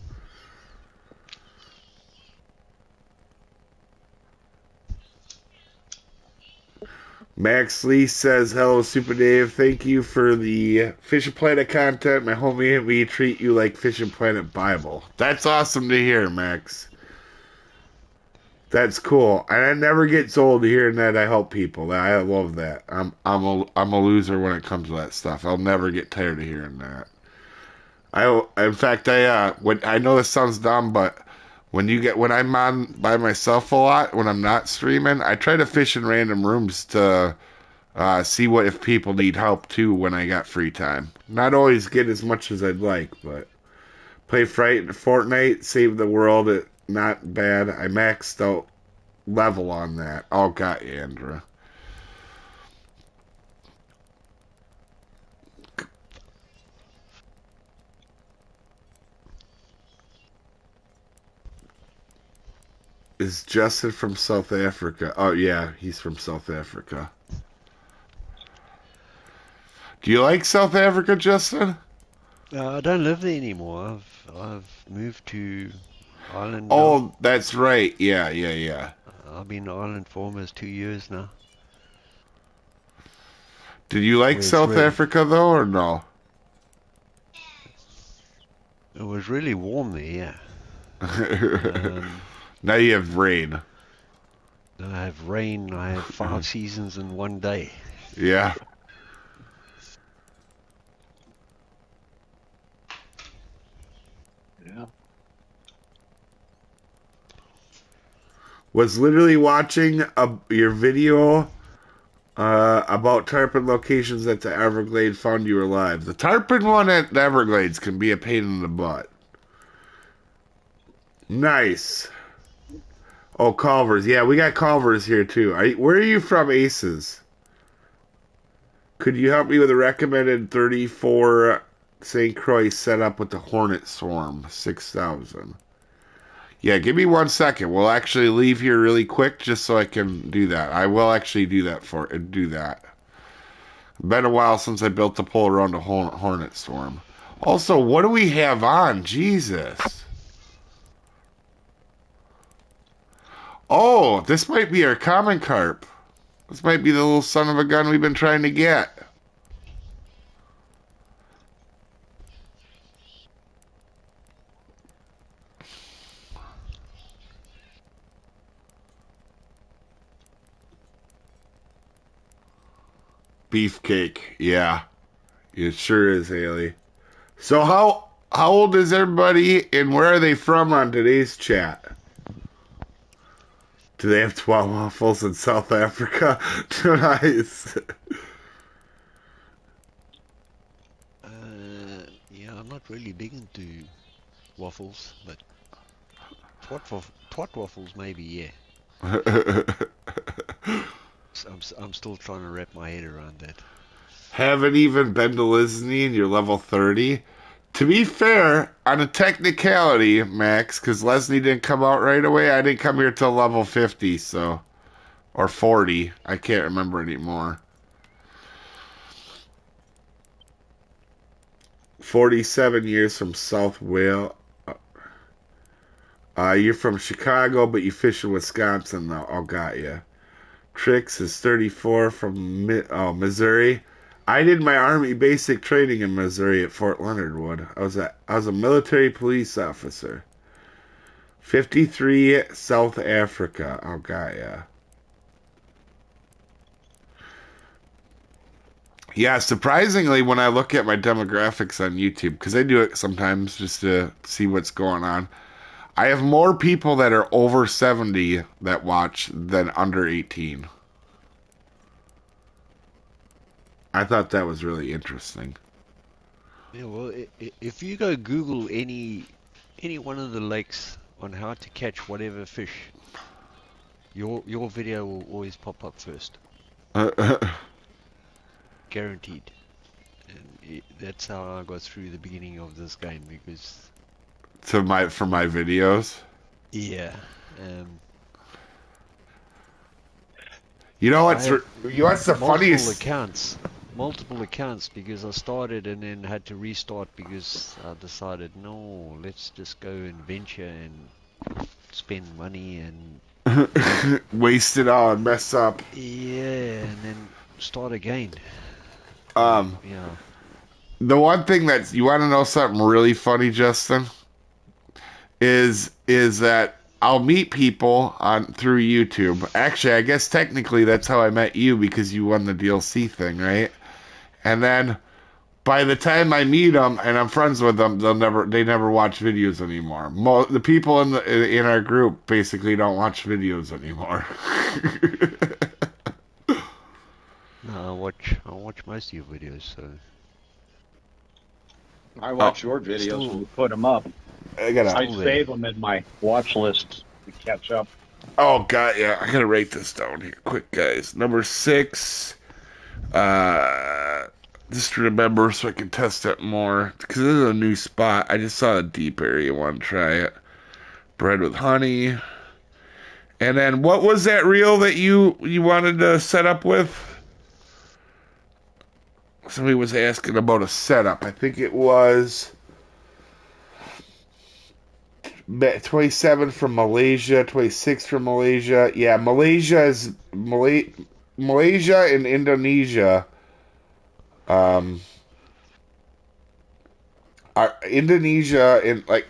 Max Lee says, "Hello, Soopa-Dave. Thank you for the Fishing Planet content. My homie and me treat you like Fishing Planet Bible." That's awesome to hear, Max. That's cool, and it never gets old hearing that I help people. I love that. I'm a loser when it comes to that stuff. I'll never get tired of hearing that. In fact, I know this sounds dumb, but when I'm on by myself a lot, when I'm not streaming, I try to fish in random rooms to see what if people need help too when I got free time. Not always get as much as I'd like, but play Fortnite, save the world. Not bad. I maxed out level on that. Oh, got you, Andrew. Is Justin from South Africa? Oh yeah, he's from South Africa. Do you like South Africa, Justin? I don't live there anymore. I've moved to Ireland now. Oh, that's right. Yeah. I've been in Ireland for almost 2 years now. Did you like Where it's South really Africa though, or no? it was really warm there. Yeah. Um, Now you have rain. I have rain. I have 5 seasons in one day. Yeah. Yeah. Was literally watching your video About tarpon locations at the Everglades found you alive. The tarpon one at the Everglades can be a pain in the butt. Nice. Oh, Culvers. Yeah, we got Culvers here too. Where are you from, Aces? Could you help me with a recommended 34 St. Croix setup with the Hornet Swarm 6000? Yeah, give me 1 second. We'll actually leave here really quick just so I can do that. I will actually do that. Been a while since I built the pole around a Hornet Storm. Also, what do we have on? Jesus. Oh, this might be our common carp. This might be the little son of a gun we've been trying to get. Beefcake. Yeah, it sure is, Haley. So how old is everybody and where are they from on today's chat? Do they have 12 waffles in South Africa? Nice. Yeah, I'm not really big into waffles, but twat waffles maybe, yeah. I'm still trying to wrap my head around that. Haven't even been to Lesni and you're level 30? To be fair, on a technicality, Max, because Lesni didn't come out right away, I didn't come here till level 50, so. Or 40. I can't remember anymore. 47 years from South Wales. You're from Chicago, but you fish in Wisconsin, though. Oh, got ya. Trix is 34 from Missouri. I did my Army basic training in Missouri at Fort Leonard Wood. I was a military police officer. 53 South Africa. Oh, got ya. Yeah, surprisingly, when I look at my demographics on YouTube, because I do it sometimes just to see what's going on, I have more people that are over 70 that watch than under 18. I thought that was really interesting. Yeah, well, if you go Google any one of the lakes on how to catch whatever fish, your video will always pop up first, guaranteed. And that's how I got through the beginning of this game because For my videos. yeah, um, You know I have what's the funniest? multiple accounts because I started and then had to restart because I decided no, let's just go and venture and spend money and Waste it all and mess up. yeah, and then start again. So Um, yeah, the one thing that you want to know something really funny, Justin, is that I'll meet people on through YouTube. Actually, I guess technically that's how I met you because you won the DLC thing, right? And then by the time I meet them and I'm friends with them, they never watch videos anymore. The people in our group basically don't watch videos anymore. no, I watch most of your videos. So I Oh, watch your videos when still you put them up. I gotta. I still there. save them in my watch list to catch up. Oh God, yeah, I gotta write this down here, quick, guys. Number 6. Uh, just to remember so I can test it more because this is a new spot. I just saw a deep area. Want to try it? Bread with honey. And then what was that reel that you wanted to set up with? Somebody was asking about a setup. I think it was 27 from Malaysia, 26 from Malaysia. Yeah, Malaysia and Indonesia. Um, Indonesia and like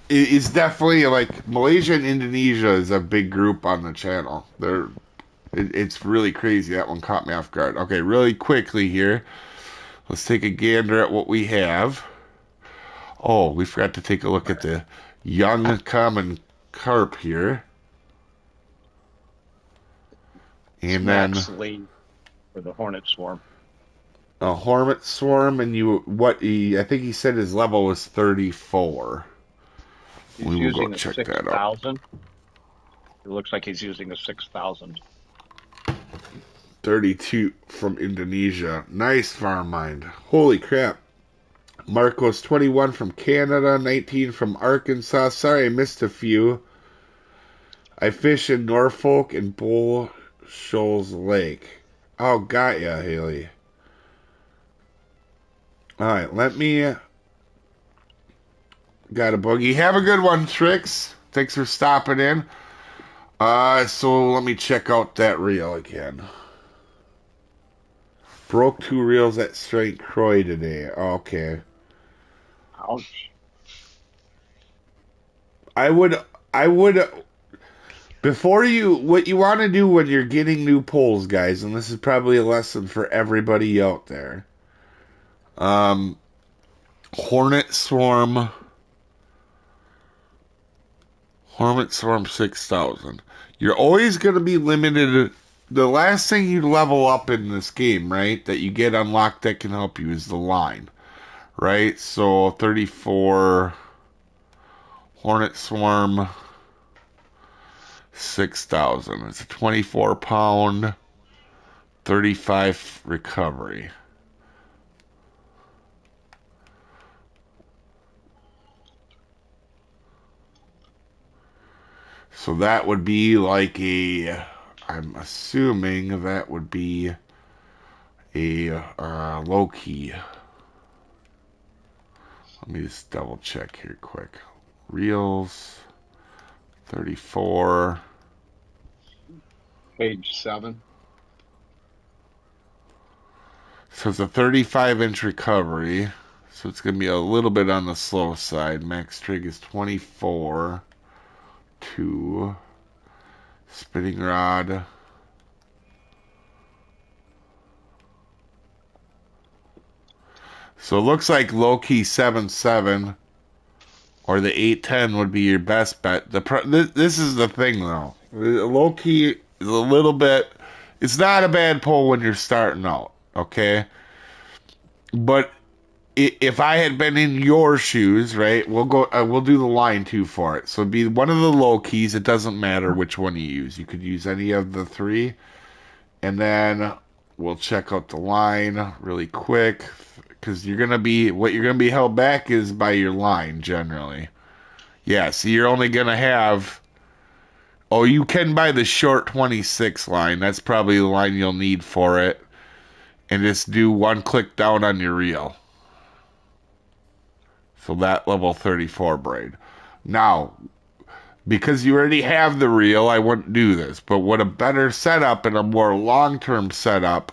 is definitely like Malaysia and Indonesia is a big group on the channel. It's really crazy. That one caught me off guard. Okay, really quickly here, let's take a gander at what we have. Oh, we forgot to take a look at the young common carp here. It's And then max lay for the hornet swarm. a hornet swarm, and I think he said his level was 34. We He's will go using a check that out. 6,000. It looks like he's using a 6,000. 32 from Indonesia. Nice farm mind. Holy crap. Marcos 21 from Canada, 19 from Arkansas. Sorry I missed a few. I fish in Norfolk and Bull Shoals Lake. Oh, got ya, Haley. Alright, let me... Got a boogie. Have a good one, Trix. Thanks for stopping in. So let me check out that reel again. Broke 2 reels at St. Croix today. Okay. Ouch. I would, what you want to do when you're getting new poles, guys, and this is probably a lesson for everybody out there. Hornet Swarm 6,000. You're always going to be limited. The last thing you level up in this game, right, that you get unlocked that can help you is the line, right? So 34 Hornet Swarm 6,000. It's a 24-pound, 35 recovery. So that would be like I'm assuming that would be a low key. Let me just double check here quick. Reels, 34. Page 7. So it's a 35-inch recovery. So it's going to be a little bit on the slow side. Max trig is 24. 2. Spinning rod. So it looks like low-key 7.7 or the 810 would be your best bet. This is the thing, though. Low-key is a little bit... It's not a bad pull when you're starting out, okay? But if I had been in your shoes, right, we'll do the line, too, for it. So it'd be one of the low-keys. It doesn't matter which one you use. You could use any of the 3. And then we'll check out the line really quick. Because what you're gonna be held back is by your line generally. Yeah, so you're only gonna have. Oh, you can buy the short 26 line. That's probably the line you'll need for it. And just do 1 click down on your reel. So that level 34 braid. Now, because you already have the reel, I wouldn't do this. But what a better setup and a more long-term setup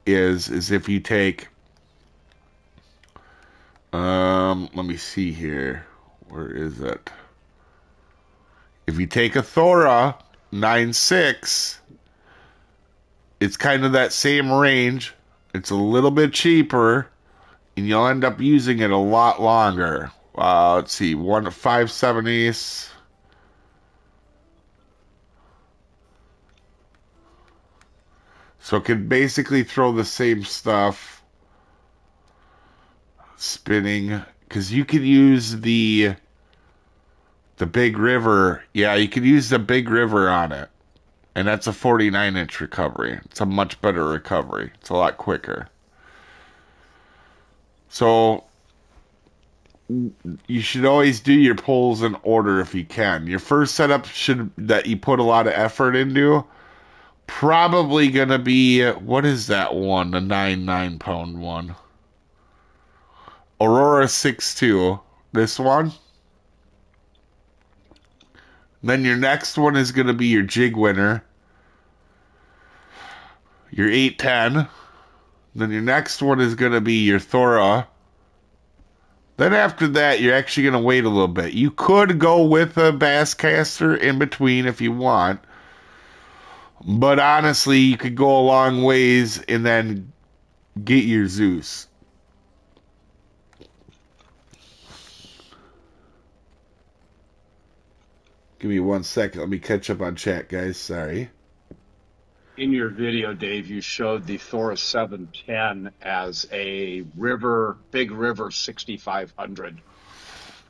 is if you take. Let me see here. Where is it? If you take a Thora 9.6, it's kind of that same range. It's a little bit cheaper, and you'll end up using it a lot longer. Let's see, 5/7. So it can basically throw the same stuff. Spinning, because you could use the Big River. Yeah, you could use the Big River on it, and that's a 49-inch recovery. It's a much better recovery. It's a lot quicker. So you should always do your pulls in order if you can. Your first setup that you put a lot of effort into, probably gonna be, what is that one? The 9 pound one. Aurora 6.2. This one. Then your next one is going to be your jig winner. Your 810. Then your next one is going to be your Thora. Then after that, you're actually going to wait a little bit. You could go with a Basscaster in between if you want. But honestly, you could go a long ways and then get your Zeus. Give me 1 second. Let me catch up on chat, guys. Sorry. In your video, Dave, you showed the Thor 710 as a big river 6500.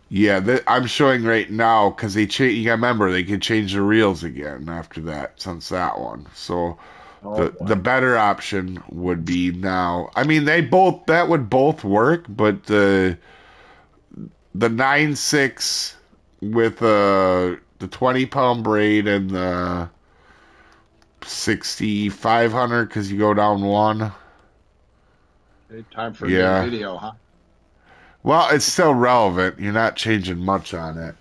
Yeah, I'm showing right now because they change. You got to remember they can change the reels again after that since that one. So Oh the boy. better option would be now. I mean, that would both work, but the 9.6 with the 20-pound braid and the 6,500 because you go down one. Okay, time for a new Yeah. video, huh? Well, it's still relevant. You're not changing much on it.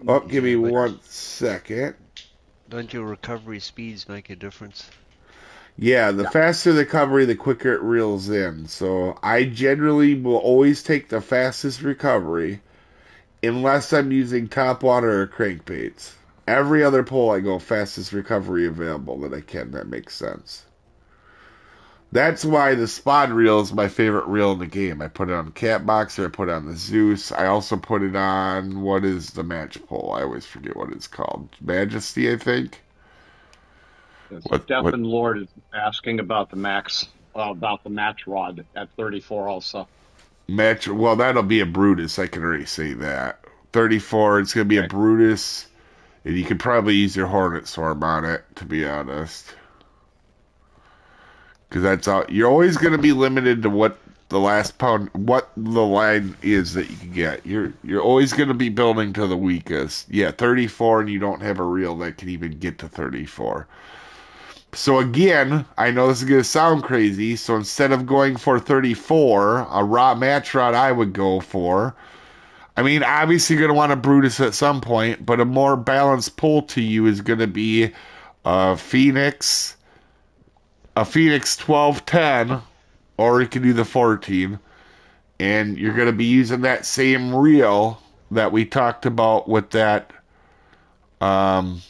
Oh, give me Yeah, but 1 second. don't your recovery speeds make a difference? Yeah, the Yeah. faster the recovery, the quicker it reels in. So I generally will always take the fastest recovery unless I'm using top water or crankbaits. Every other pull I go fastest recovery available that I can. That makes sense. That's why the spot reel is my favorite reel in the game. I put it on Catboxer, I put it on the Zeus. I also put it on, what is the match pole? I always forget what it's called. Majesty, I think. Yes. What Stephen Lord is asking about about the match rod at 34 also. match? Well, that'll be a Brutus. I can already say that. 34. It's gonna be a Okay. Brutus, and you could probably use your Hornet Swarm on it. To be honest, because that's all. You're always gonna be limited to what the line is that you can get. You're always gonna be building to the weakest. Yeah, 34, and you don't have a reel that can even get to 34. So again, I know this is going to sound crazy. So instead of going for 34, a raw match rod I would go for. I mean, obviously you're going to want a Brutus at some point, but a more balanced pull to you is going to be a Phoenix, a Phoenix 1210, or you can do the 14, and you're going to be using that same reel that we talked about with um,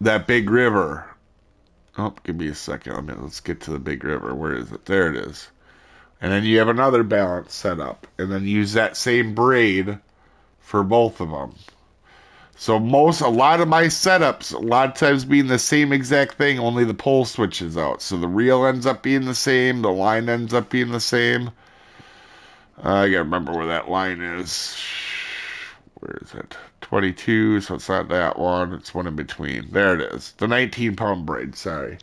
that big river. Oh, give me a second. Let's get to the big river. Where is it? There it is. And then you have another balance set up, and then use that same braid for both of them. So a lot of my setups, a lot of times being the same exact thing, only the pole switches out. So the reel ends up being the same, the line ends up being the same. I gotta remember where that line is. Where is it? 22, so it's not that one. It's one in between. There it is. The 19-pound braid, sorry.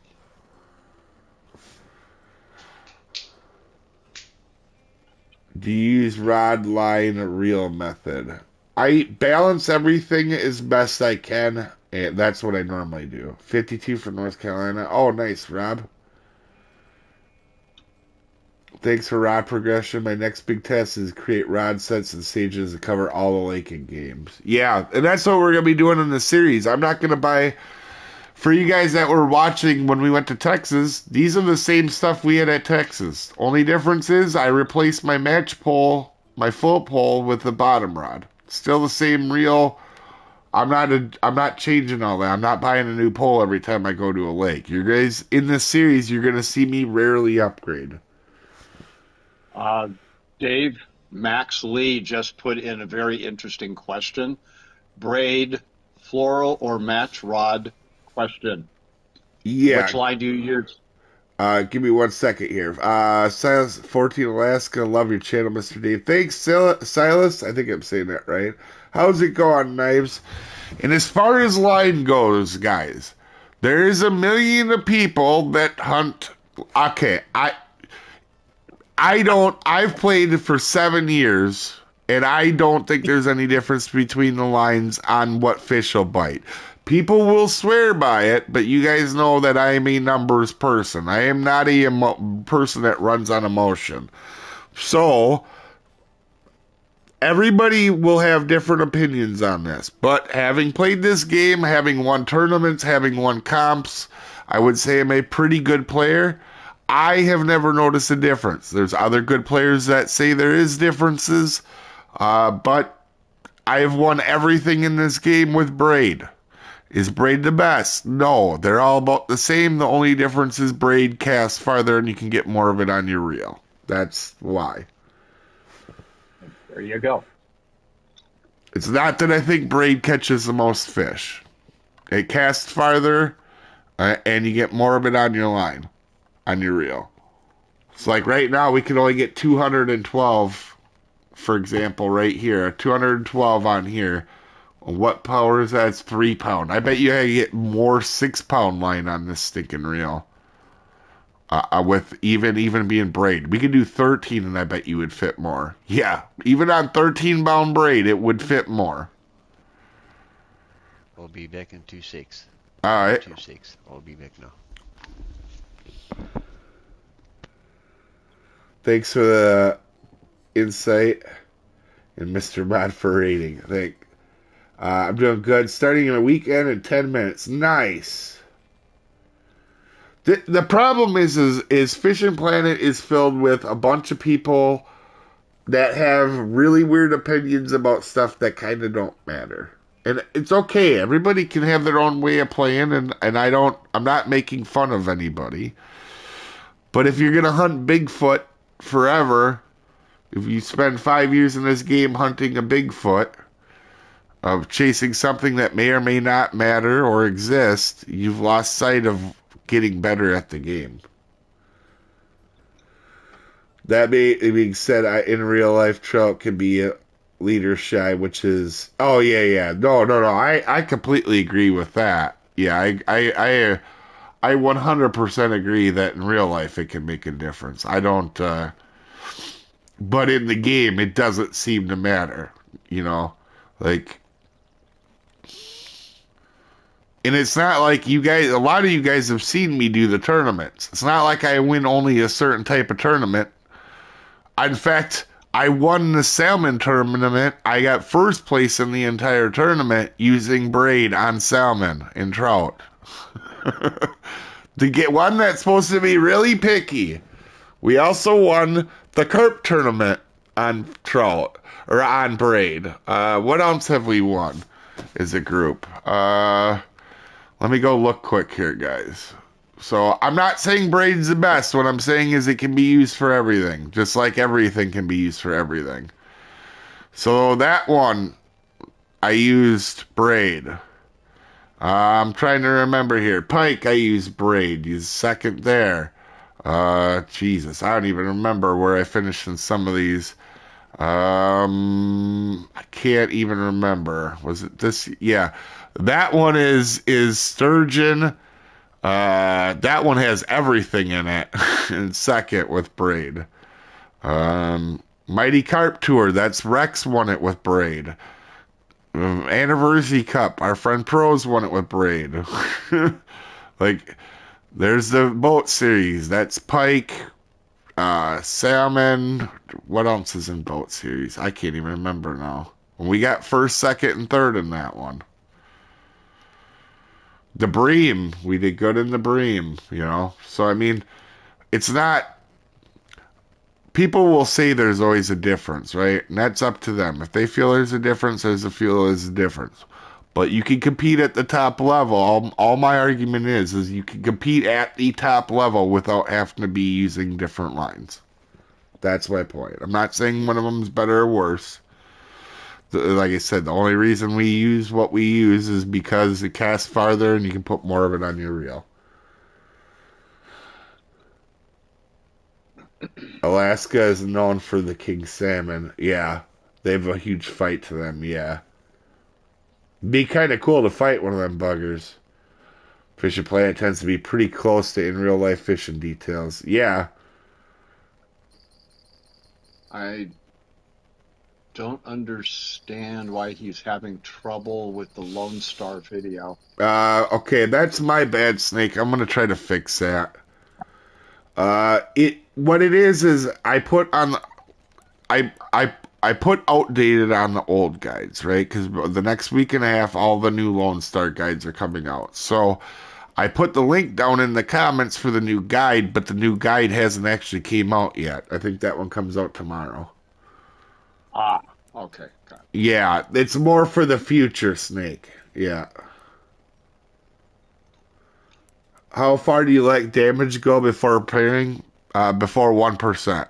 Do you use rod, line, reel method? I balance everything as best I can, and that's what I normally do. 52 from North Carolina. Oh, nice, Rob. Thanks for rod progression. My next big test is create rod sets and stages to cover all the Lakin games. Yeah, and that's what we're gonna be doing in the series. I'm not gonna buy for you guys that were watching when we went to Texas. These are the same stuff we had at Texas. Only difference is I replaced my match pole, my full pole, with the bottom rod. Still the same reel. I'm not changing all that. I'm not buying a new pole every time I go to a lake. You guys in this series, you're gonna see me rarely upgrade. Uh, Dave, Max Lee just put in a very interesting question. Braid, floral, or match rod question. Yeah, Which line do you use? give me 1 second here. Silas 14 Alaska, love your channel, Mr. Dave. Thanks, Silas. I think I'm saying that right. How's it going, Knives? And as far as line goes, guys, there is a million of people that hunt. Okay, I don't. I've played for 7 years, and I don't think there's any difference between the lines on what fish will bite. People will swear by it, but you guys know that I am a numbers person. I am not a person that runs on emotion. So everybody will have different opinions on this. But having played this game, having won tournaments, having won comps, I would say I'm a pretty good player. I have never noticed a difference. There's other good players that say there is differences, but I have won everything in this game with braid. Is braid the best? No, they're all about the same. The only difference is braid casts farther and you can get more of it on your reel. That's why. There you go. It's not that I think braid catches the most fish. It casts farther. And you get more of it on your line, on your reel. So like right now, we can only get 212, for example, right here. 212 on here. What power is that? It's 3 pound. I bet you I get more 6 pound line on this stinking reel. With even being braid. We could do 13 and I bet you would fit more. Yeah, even on 13 pound braid, it would fit more. I'll be back in 2.6. All right. 2.6. I'll be back now. Thanks for the insight. And Mr. Mod for rating. I'm doing good. Starting in a weekend in 10 minutes. Nice. The problem is Fishing Planet is filled with a bunch of people that have really weird opinions about stuff that kind of don't matter. And it's okay. Everybody can have their own way of playing, and I'm not making fun of anybody. But if you're going to hunt Bigfoot forever, if you spend 5 years in this game hunting a Bigfoot, of chasing something that may or may not matter or exist, you've lost sight of getting better at the game. That being said, in real life, trout can be a leader shy, which is yeah. No. I completely agree with that. Yeah, I 100% agree that in real life it can make a difference. I don't, but in the game it doesn't seem to matter. Like. And it's not like a lot of you guys have seen me do the tournaments. It's not like I win only a certain type of tournament. In fact, I won the salmon tournament. I got first place in the entire tournament using braid on salmon and trout. To get one that's supposed to be really picky. We also won the carp tournament on trout, or on braid. What else have we won as a group? Let me go look quick here, guys. So I'm not saying braid's the best. What I'm saying is it can be used for everything, just like everything can be used for everything. So that one, I used braid. I'm trying to remember here. Pike, I used braid. He's second there. Jesus, I don't even remember where I finished in some of these. I can't even remember. Was it this? Yeah. That one is sturgeon. That one has everything in it. And second with braid. Mighty Carp Tour. That's Rex won it with braid. Anniversary Cup. Our friend Pros won it with braid. Like, there's the boat series. That's pike. Salmon. What else is in boat series? I can't even remember now. We got first, second, and third in that one. The bream, we did good in the bream, So, I mean, it's not... People will say there's always a difference, right? And that's up to them. If they feel there's a difference, there's a difference. But you can compete at the top level. All my argument is you can compete at the top level without having to be using different lines. That's my point. I'm not saying one of them is better or worse. Like I said, the only reason we use what we use is because it casts farther and you can put more of it on your reel. Alaska is known for the king salmon. Yeah. They have a huge fight to them, yeah. Be kind of cool to fight one of them buggers. Fishing Planet tends to be pretty close to in real life fishing details. Yeah. I don't understand why he's having trouble with the Lone Star video. Okay, that's my bad, Snake. I'm gonna try to fix that. What it is I put on I put outdated on the old guides, right? Because the next week and a half, all the new Lone Star guides are coming out. So I put the link down in the comments for the new guide, but the new guide hasn't actually came out yet. I think that one comes out tomorrow. Ah, okay. Got it. Yeah, it's more for the future, Snake. Yeah. How far do you let damage go before pairing? Before 1%.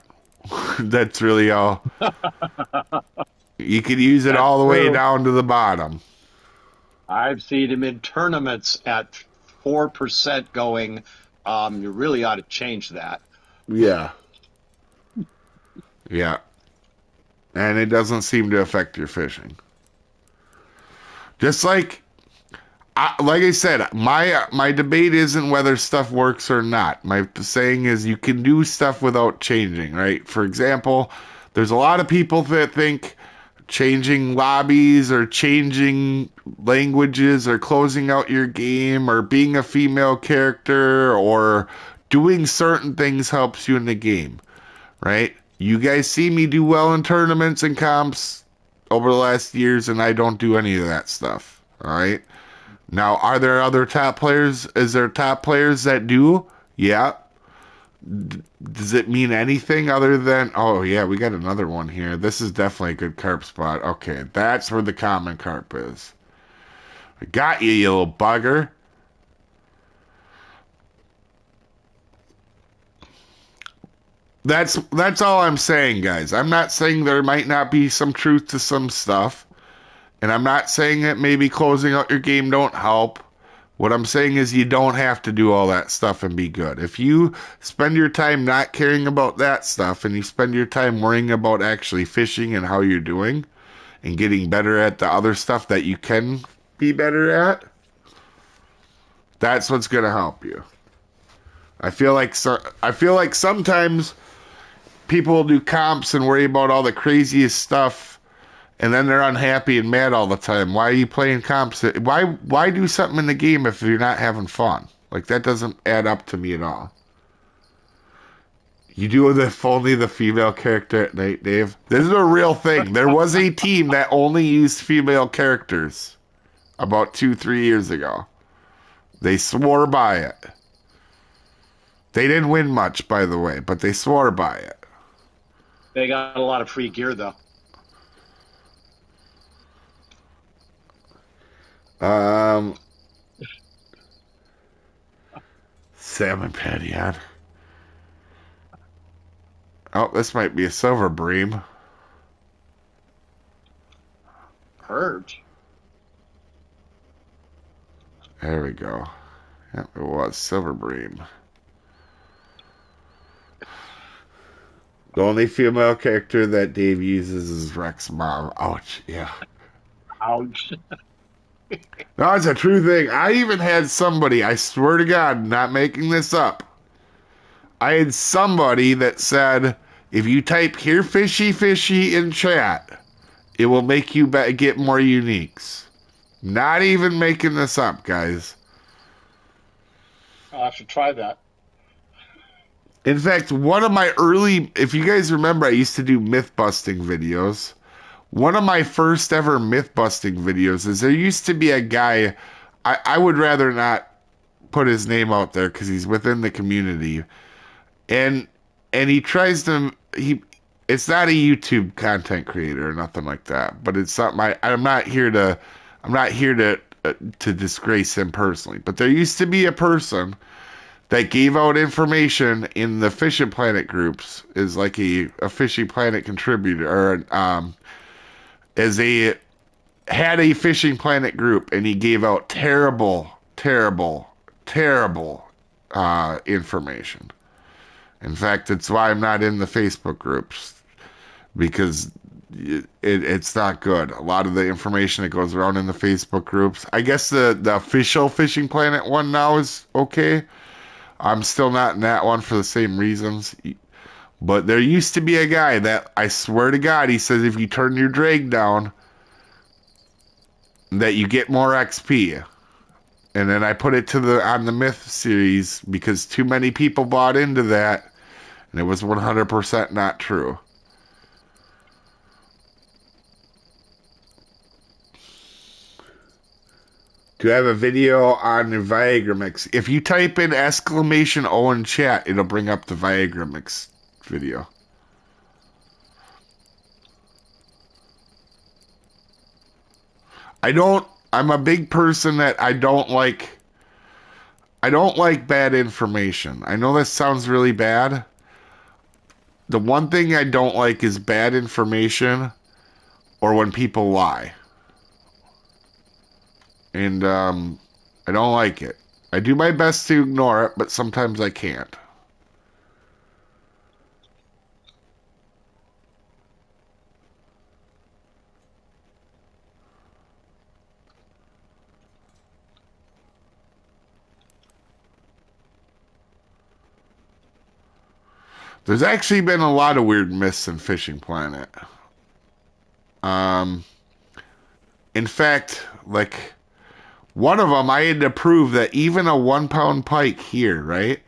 That's really all. You can use it That's all the way true. down to the bottom. I've seen him in tournaments at 4% going, you really ought to change that. Yeah. Yeah. And it doesn't seem to affect your fishing. Just like I said, my debate isn't whether stuff works or not. My saying is you can do stuff without changing, right? For example, there's a lot of people that think changing lobbies or changing languages or closing out your game or being a female character or doing certain things helps you in the game, right? You guys see me do well in tournaments and comps over the last years, and I don't do any of that stuff, all right? Now, are there other top players? Is there top players that do? Yeah. Does it mean anything other than, oh, yeah, we got another one here. This is definitely a good carp spot. Okay, that's where the common carp is. I got you, you little bugger. That's all I'm saying, guys. I'm not saying there might not be some truth to some stuff. And I'm not saying that maybe closing out your game don't help. What I'm saying is you don't have to do all that stuff and be good. If you spend your time not caring about that stuff and you spend your time worrying about actually fishing and how you're doing and getting better at the other stuff that you can be better at, that's what's going to help you. I feel like sometimes people will do comps and worry about all the craziest stuff, and then they're unhappy and mad all the time. Why are you playing comps? Why do something in the game if you're not having fun? Like, that doesn't add up to me at all. You do if only the female character at night, Dave. This is a real thing. There was a team that only used female characters about 2-3 years ago. They swore by it. They didn't win much, by the way, but they swore by it. They got a lot of free gear, though. Salmon patty on. Oh, this might be a silver bream. Purge. There we go. Yep, it was silver bream. The only female character that Dave uses is Rex Mom. Ouch, yeah. Ouch. No, it's a true thing. I even had somebody, I swear to God, not making this up. I had somebody that said, if you type "here fishy fishy" in chat, it will make you get more uniques. Not even making this up, guys. I'll have to try that. In fact, one of my early, if you guys remember, I used to do myth busting videos. One of my first ever myth busting videos is there used to be a guy, I would rather not put his name out there because he's within the community. And he tries to, it's not a YouTube content creator or nothing like that, but it's something I'm not here to disgrace him personally. But there used to be a person that gave out information in the Fishing Planet groups, is like a Fishing Planet contributor, or had a Fishing Planet group, and he gave out terrible information. In fact, it's why I'm not in the Facebook groups, because it's not good. A lot of the information that goes around in the Facebook groups, I guess the official Fishing Planet one now is okay. I'm still not in that one for the same reasons. But there used to be a guy that, I swear to God, he says if you turn your drag down, that you get more XP. And then I put it on the myth series because too many people bought into that, and it was 100% not true. Do I have a video on the Viagra mix? If you type in !O in chat, it'll bring up the Viagra mix video. I'm a big person that I don't like bad information. I know that sounds really bad. The one thing I don't like is bad information or when people lie. And I don't like it. I do my best to ignore it, but sometimes I can't. There's actually been a lot of weird myths in Fishing Planet. Um, in fact, like one of them, I had to prove that even a 1 pound pike here, right?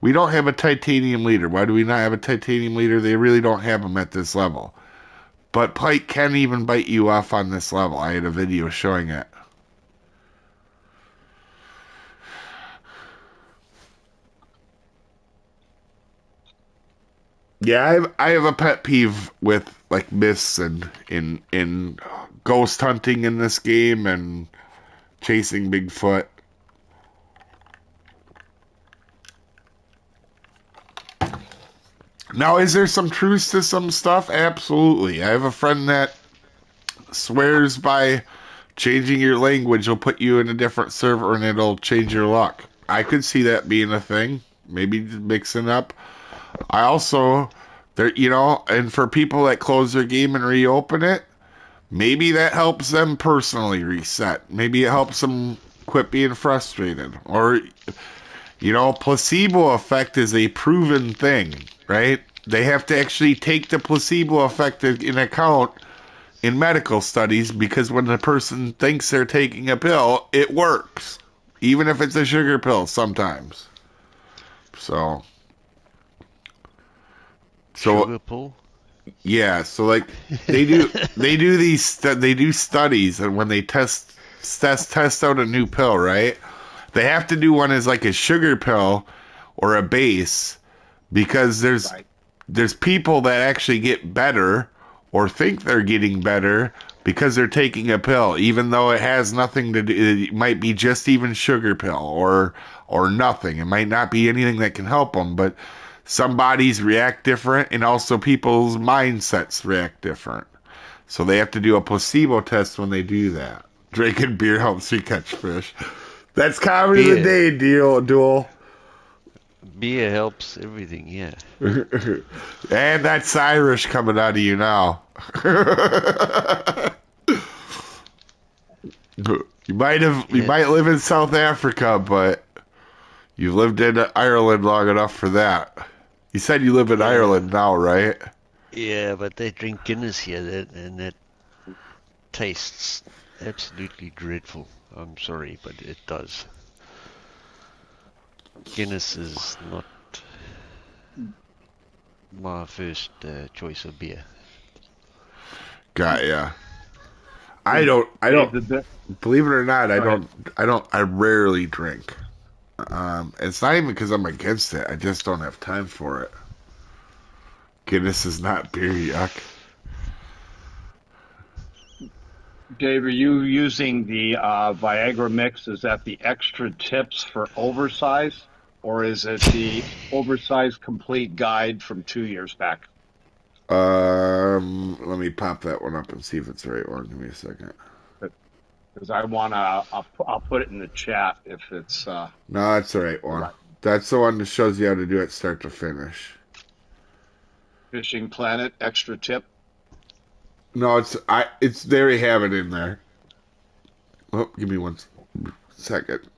We don't have a titanium leader. Why do we not have a titanium leader? They really don't have them at this level. But pike can even bite you off on this level. I had a video showing it. Yeah, I have a pet peeve with like myths and in ghost hunting in this game and chasing Bigfoot. Now, is there some truth to some stuff? Absolutely. I have a friend that swears by changing your language will put you in a different server and it'll change your luck. I could see that being a thing. Maybe mixing up. I also, there, and for people that close their game and reopen it, maybe that helps them personally reset. Maybe it helps them quit being frustrated. Or, placebo effect is a proven thing, right? They have to actually take the placebo effect in account in medical studies because when the person thinks they're taking a pill, it works. Even if it's a sugar pill sometimes. So Sugar pull? yeah, so like they do studies and when they test out a new pill, right? They have to do one as like a sugar pill or a base because there's people that actually get better or think they're getting better because they're taking a pill, even though it has nothing to do. It might be just even sugar pill or nothing. It might not be anything that can help them, but some bodies react different, and also people's mindsets react different. So they have to do a placebo test when they do that. Drinking beer helps you catch fish. That's comedy of the day, duel. Beer helps everything, yeah. And that's Irish coming out of you now. You might live in South Africa, but you've lived in Ireland long enough for that. You said you live in Ireland now, right? Yeah, but they drink Guinness here, and that tastes absolutely dreadful. I'm sorry, but it does. Guinness is not my first choice of beer. Got ya. I don't. Believe it or not, I rarely drink. It's not even because I'm against it. I just don't have time for it. Guinness is not beer, yuck. Dave, are you using the Viagra mix? Is that the extra tips for oversize, or is it the oversize complete guide from 2 years back? Let me pop that one up and see if it's the right one. Give me a second. Because I'll put it in the chat if it's No, that's the right one. right. That's the one that shows you how to do it start to finish. Fishing Planet extra tip. No, it's there. You have it in there. Oh, give me 1 second.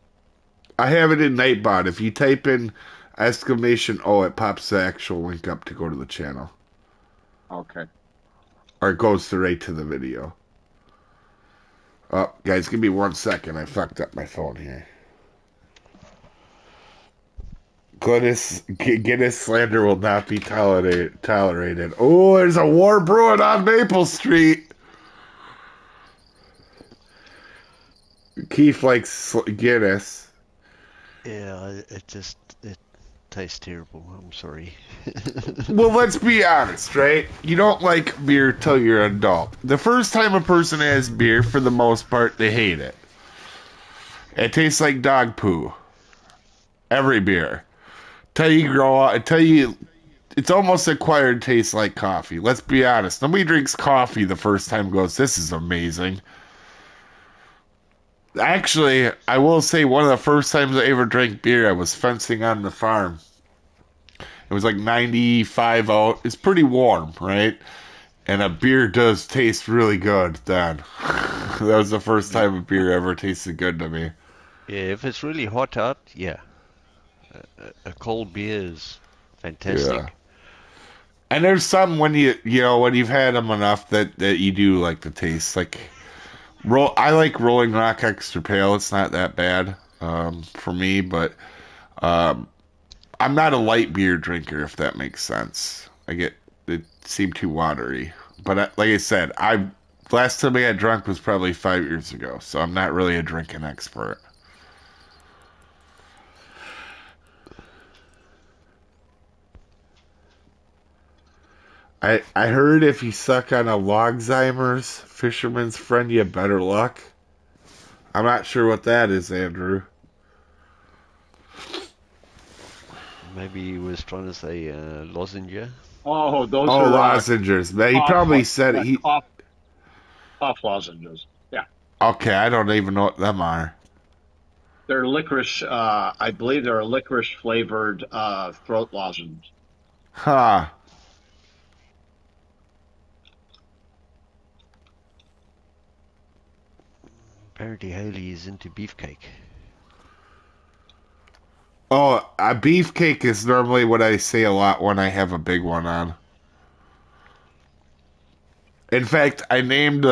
I have it in Nightbot. If you type in exclamation "oh," it pops the actual link up to go to the channel, Okay. or it goes right to the video. Oh, guys, give me 1 second. I fucked up my phone here. Guinness slander will not be tolerated. Oh, there's a war brewing on Maple Street. Keith likes Guinness. Yeah, it tastes terrible. I'm sorry. Well, let's be honest, right? You don't like beer till you're an adult. The first time a person has beer, for the most part, they hate it. It tastes like dog poo. Every beer. Till you grow up, it's almost acquired taste like coffee. Let's be honest. Nobody drinks coffee the first time and goes, this is amazing. Actually, I will say one of the first times I ever drank beer, I was fencing on the farm. It was like 95 out. It's pretty warm, right? And a beer does taste really good then. That was the first Yeah. time a beer ever tasted good to me. Yeah, if it's really hot out, yeah, a cold beer is Yeah. fantastic. And there's some when when you've had them enough that you do like the taste. Like I like Rolling Rock Extra Pale. It's not that bad for me, but um, I'm not a light beer drinker, if that makes sense. I get it seemed too watery. But like I said, I last time I got drunk was probably 5 years ago, so I'm not really a drinking expert. I heard if you suck on a Logzheimer's fisherman's friend, you have better luck. I'm not sure what that is, Andrew. Maybe he was trying to say lozenge. Oh, those Oh, are lozenges. Man, he cough probably said yeah, he. cough lozenges. Yeah, Okay, I don't even know what them are. they're licorice. I believe they're a licorice flavored throat lozenge. Huh. Apparently Haley is into beefcake. Oh, a beefcake is normally what I say a lot when I have a big one on. In fact, I named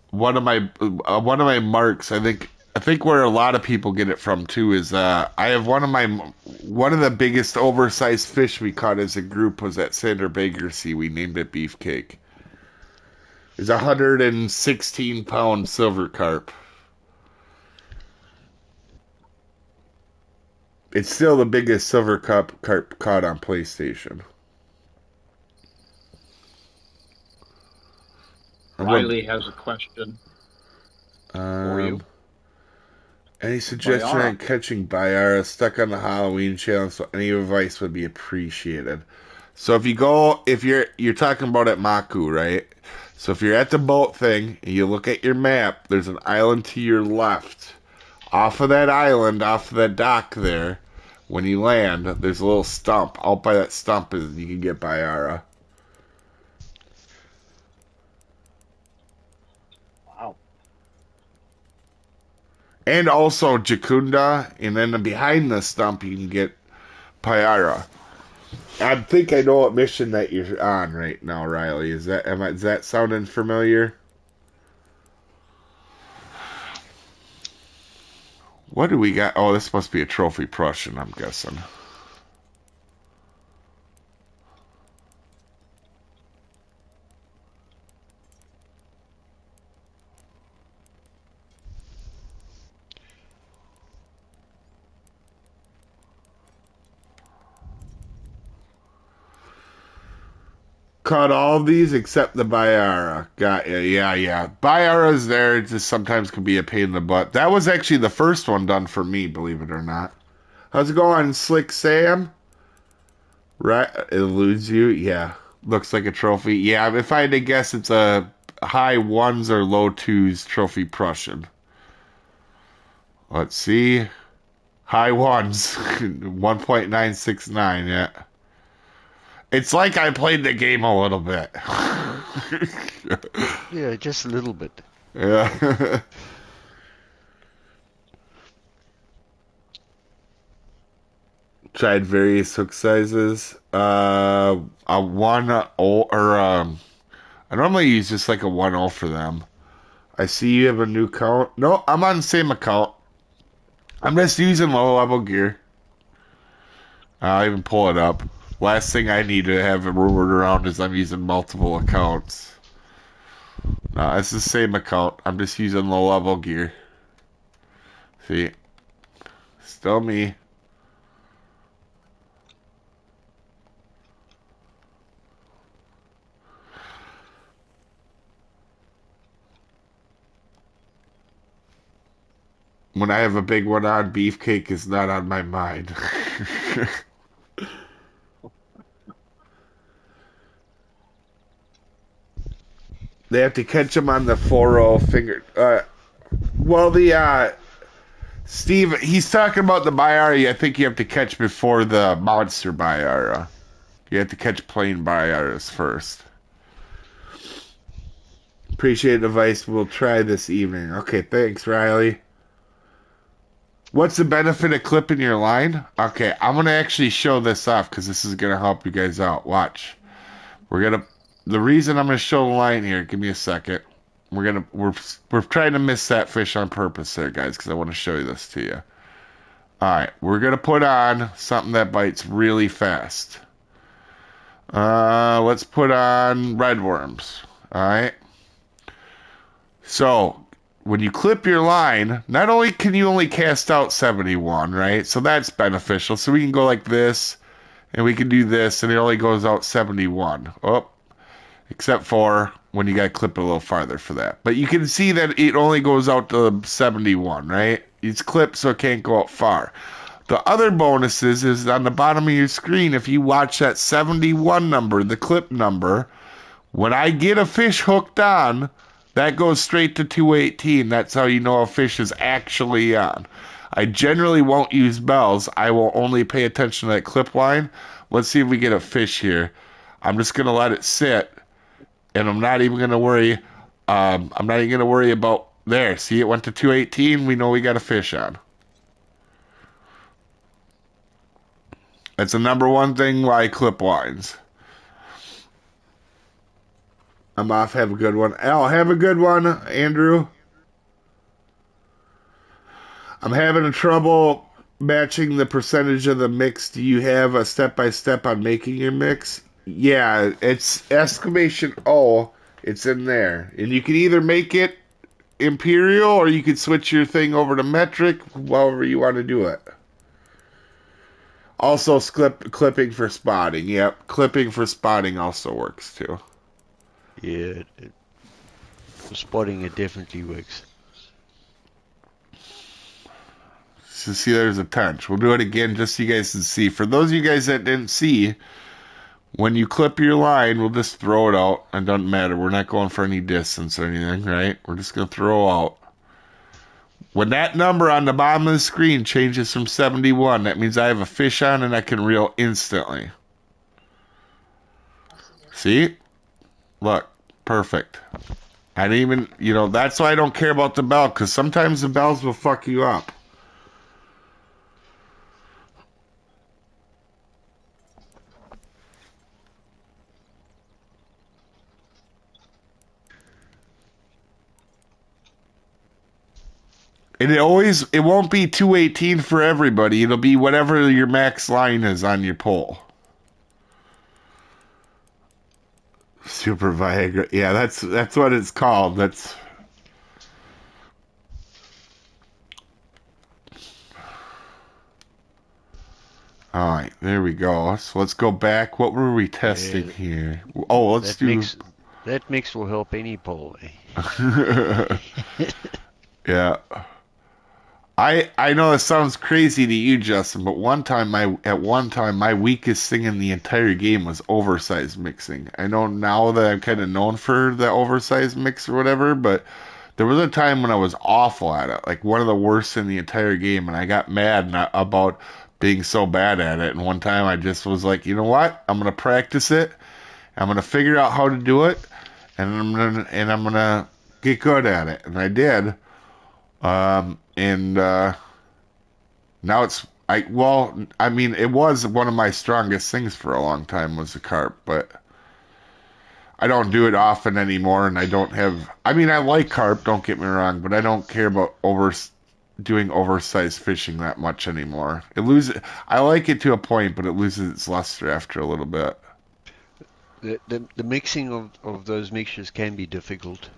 one of my marks. I think where a lot of people get it from too is I have one of the biggest oversized fish we caught as a group was at Sander Baker Sea. We named it Beefcake. It's a 116-pound silver carp. It's still the biggest silver carp caught on PlayStation. I'm gonna, Riley has a question for um, you. any suggestion Bayara. on catching Bayara stuck on the Halloween challenge? So any advice would be appreciated. So if you're talking about at Maku, right? So if you're at the boat thing and you look at your map, there's an island to your left. Off of that island, off of that dock there, when you land, there's a little stump. Out by that stump is you can get Bayara. Wow. And also Jacunda, and then behind the stump you can get Pyara. I think I know what mission that you're on right now, Riley. Is that sounding familiar? What do we got? Oh, this must be a trophy Prussian, I'm guessing. Caught all of these except the Bayara. Got ya. Yeah, yeah. Bayara's there. It just sometimes can be a pain in the butt. That was actually the first one done for me, believe it or not. How's it going, Slick Sam? Right, it eludes you. Yeah, looks like a trophy. Yeah, if I had to guess, it's a high ones or low twos trophy Prussian. Let's see. High ones, 1.969. Yeah, it's like I played the game a little bit. Yeah, just a little bit. Yeah. Tried various hook sizes. A 1-0 or I normally use just like a 1-0 for them. I see you have a new account. No, I'm on the same account. I'm just using low level gear. I'll even pull it up. Last thing I need to have it rumored around is I'm using multiple accounts. No, it's the same account. I'm just using low level gear. See? Still me. When I have a big one on, beefcake is not on my mind. They have to catch them on the 4-0 finger. Well, Steve, he's talking about the Bayara. I think you have to catch before the monster Bayara. You have to catch plain Bayaras first. Appreciate advice. We'll try this evening. Okay, thanks, Riley. What's the benefit of clipping your line? Okay, I'm gonna actually show this off because this is gonna help you guys out. Watch. The reason I'm gonna show the line here. Give me a second. We're trying to miss that fish on purpose there, guys, because I want to show you this to you. All right, we're gonna put on something that bites really fast. Let's put on red worms. All right. So when you clip your line, not only can you only cast out 71, right? So that's beneficial. So we can go like this, and we can do this, and it only goes out 71. Oh, except for when you got to clip it a little farther for that. But you can see that it only goes out to 71, right? It's clipped so it can't go out far. The other bonuses is on the bottom of your screen. If you watch that 71 number, the clip number, when I get a fish hooked on, that goes straight to 218. That's how you know a fish is actually on. I generally won't use bells. I will only pay attention to that clip line. Let's see if we get a fish here. I'm just going to let it sit, and I'm not even going to worry. I'm not even going to worry about there. See, it went to 218. We know we got a fish on. That's the number one thing why I clip lines. I'm off. Have a good one. Al, have a good one, Andrew. I'm having trouble matching the percentage of the mix. Do you have a step-by-step on making your mix? Yeah, it's exclamation O. It's in there. And you can either make it imperial or you can switch your thing over to metric, however you want to do it. Also, clipping for spotting. Yep, clipping for spotting also works too. Yeah, for spotting it definitely works. So see, there's a tench. We'll do it again just so you guys can see. For those of you guys that didn't see, when you clip your line, we'll just throw it out. It doesn't matter. We're not going for any distance or anything, right? We're just going to throw out. When that number on the bottom of the screen changes from 71, that means I have a fish on and I can reel instantly. See? Look. Perfect. I didn't even, that's why I don't care about the bell, because sometimes the bells will fuck you up. And it won't be 218 for everybody. It'll be whatever your max line is on your pole. Super Viagra. Yeah, that's what it's called. That's all right. There we go. So let's go back. What were we testing here? Oh, let's do. That mix will help any pole. Eh? Yeah. I know it sounds crazy to you, Justin, but at one time my weakest thing in the entire game was oversized mixing. I know now that I'm kind of known for the oversized mix or whatever, but there was a time when I was awful at it, like one of the worst in the entire game, and I got mad about being so bad at it. And one time I just was like, you know what? I'm gonna practice it. I'm gonna figure out how to do it, and I'm gonna get good at it, and I did. And now it was one of my strongest things for a long time was the carp, but I don't do it often anymore, and I like carp, don't get me wrong, but I don't care about doing oversized fishing that much anymore. I like it to a point, but it loses its luster after a little bit. The mixing of those mixtures can be difficult.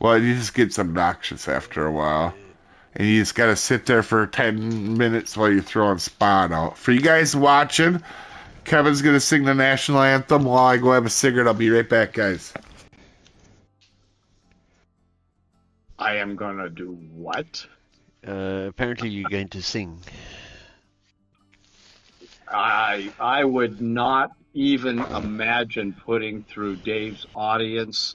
Well, it just gets obnoxious after a while. And you just gotta sit there for 10 minutes while you're throwing spot out. For you guys watching, Kevin's gonna sing the national anthem while I go have a cigarette. I'll be right back, guys. I am gonna do what? Apparently you're going to sing. I would not even imagine putting through Dave's audience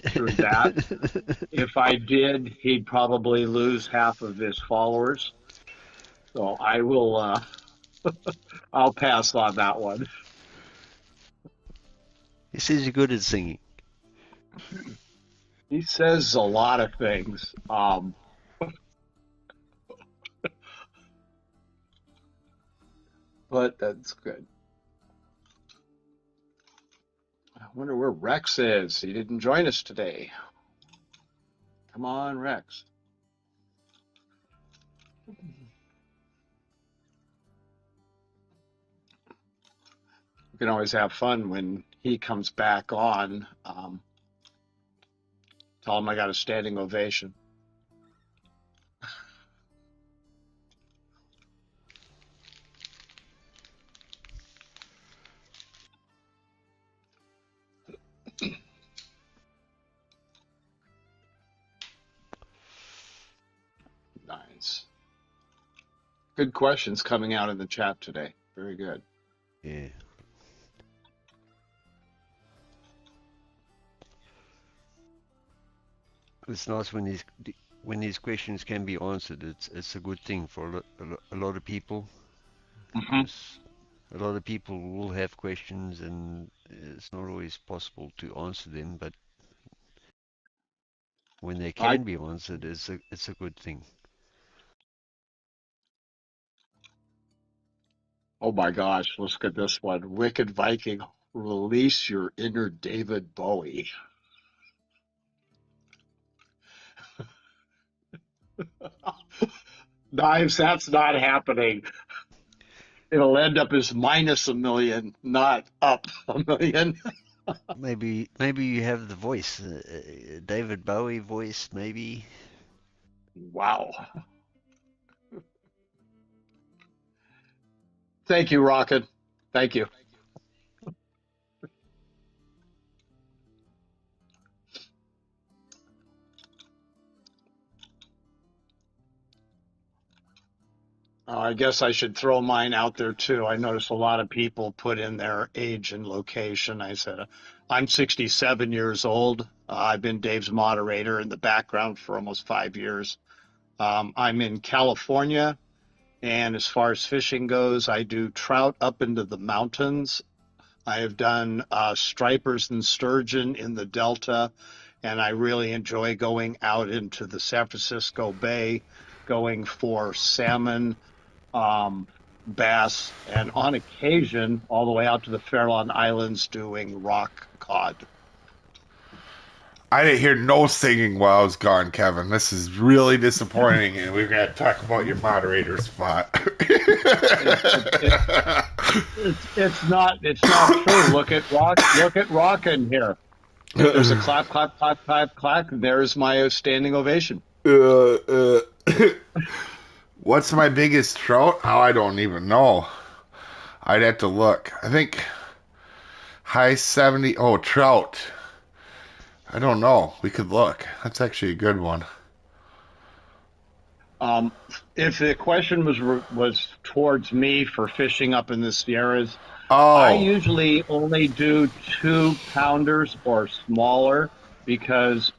through that. If I did, he'd probably lose half of his followers. So I'll pass on that one. He says you're good at singing. He says a lot of things. But that's good. I wonder where Rex is. He didn't join us today. Come on, Rex. We can always have fun when he comes back on. Tell him I got a standing ovation. Nice. Good questions coming out in the chat today. Very good. Yeah. It's nice when these questions can be answered. It's a good thing for a lot of people. Mm-hmm. A lot of people will have questions, and it's not always possible to answer them. But when they I can be answered, it's a good thing. Oh my gosh, let's get this one. Wicked Viking, release your inner David Bowie. Knives, that's not happening. It'll end up as minus a million, not up a million. Maybe you have the voice, David Bowie voice, maybe. Wow. Thank you, Rocket. Thank you. I guess I should throw mine out there too. I notice a lot of people put in their age and location. I said, I'm 67 years old. I've been Dave's moderator in the background for almost 5 years. I'm in California, and as far as fishing goes, I do trout up into the mountains. I have done stripers and sturgeon in the Delta, and I really enjoy going out into the San Francisco Bay, going for salmon, bass, and on occasion, all the way out to the Farallon Islands doing rock cod. I didn't hear no singing while I was gone, Kevin. This is really disappointing, and we're going to talk about your moderator spot. It, it, it, it's not true. Look at rock in here. If there's a clap, clap, clap, clap, clap, there's my standing ovation. uh, uh, what's my biggest trout? Oh, I don't even know. I'd have to look. I think high 70. Oh, trout. I don't know. We could look. That's actually a good one. Um, if the question was towards me for fishing up in the Sierras, I Oh, usually only do 2 pounders or smaller because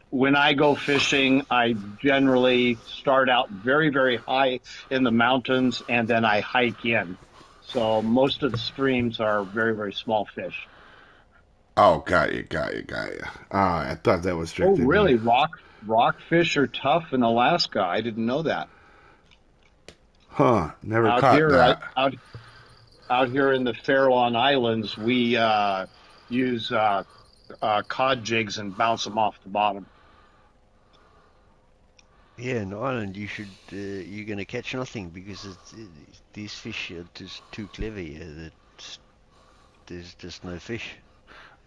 when I go fishing, I generally start out very, very high in the mountains and then I hike in. So most of the streams are very, very small fish. oh, got you. I thought that was Oh, strictly me. really? Rockfish are tough in Alaska. I didn't know that. Huh? Never Out caught here, that. out here in the Farallon Islands, we use cod jigs and bounce them off the bottom. Yeah, in Ireland, you're gonna catch nothing because these fish are just too clever here that there's just no fish.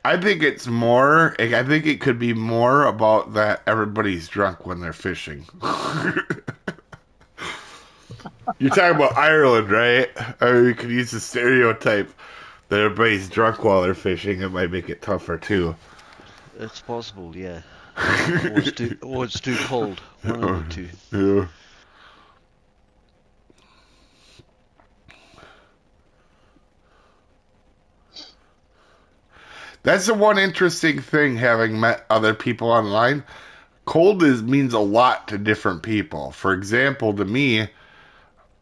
I think it's more. I think it could be more about that everybody's drunk when they're fishing. You're talking about Ireland, right? Or you could use the stereotype that everybody's drunk while they're fishing. It might make it tougher too. It's possible, yeah. Or it's too cold. One of the two. Yeah. That's the one interesting thing having met other people online. Cold means a lot to different people. For example, to me,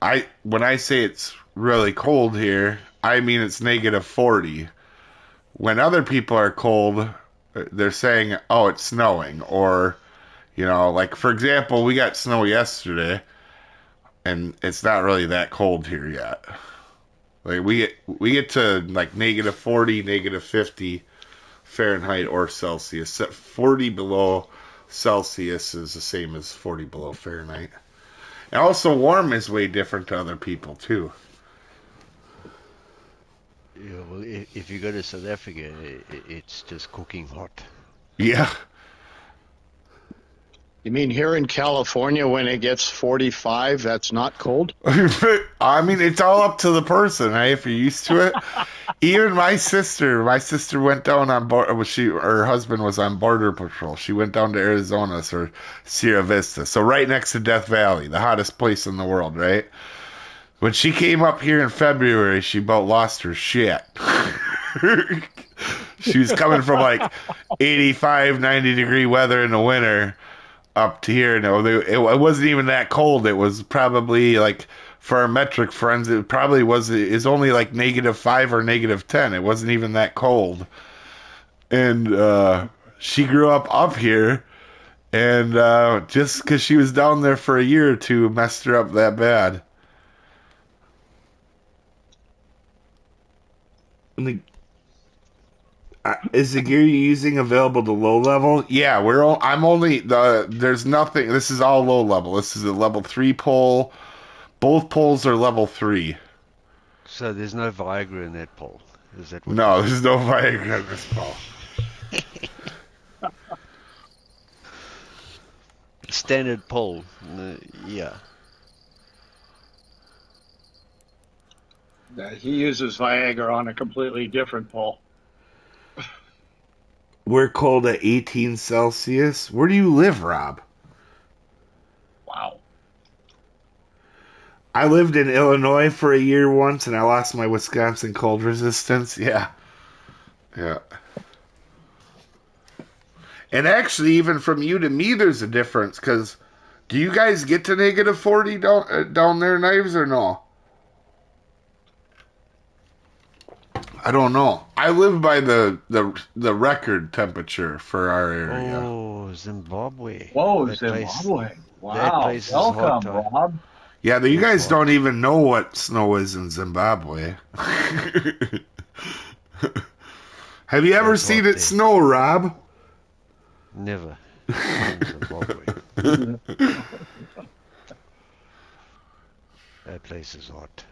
I when I say it's really cold here, I mean it's negative 40. When other people are cold, they're saying, "Oh, it's snowing," or like for example, we got snow yesterday, and it's not really that cold here yet. Like we get to like negative 40, negative 50 Fahrenheit or Celsius. 40 below Celsius is the same as 40 below Fahrenheit. And also, warm is way different to other people too. Yeah, well, if you go to South Africa, it's just cooking hot. Yeah. You mean here in California when it gets 45, that's not cold? I mean, it's all up to the person, right? If you're used to it. Even my sister went down on board. Her husband was on border patrol. She went down to Arizona, or Sierra Vista, so right next to Death Valley, the hottest place in the world, right? When she came up here in February, she about lost her shit. She was coming from like 85, 90-degree weather in the winter up to here. No, it wasn't even that cold. It was probably like for our metric friends, it probably was. It's only like -5 or -10. It wasn't even that cold. And she grew up here, and just because she was down there for a year or two, messed her up that bad. And is the gear you're using available to low level? Yeah, I'm only There's nothing. This is all low level. This is a level 3 pole. Both poles are level 3. So there's no Viagra in that pole. Is that what you're No, saying? there's no Viagra in this pole. Standard pole. Yeah. He uses Viagra on a completely different pole. We're cold at 18 Celsius. Where do you live, Rob? Wow. I lived in Illinois for a year once, and I lost my Wisconsin cold resistance. Yeah. Yeah. And actually, even from you to me, there's a difference, because do you guys get to -40 down there, Knives, or no? I don't know. I live by the record temperature for our area. Oh, Zimbabwe. Whoa, That place. Zimbabwe. That Wow. place is hot. Welcome, Rob. Yeah, you It's guys hot. don't even know what snow is in Zimbabwe. Have you ever That's seen hot it there. snow, Rob? Never. Not in Zimbabwe. That place is hot.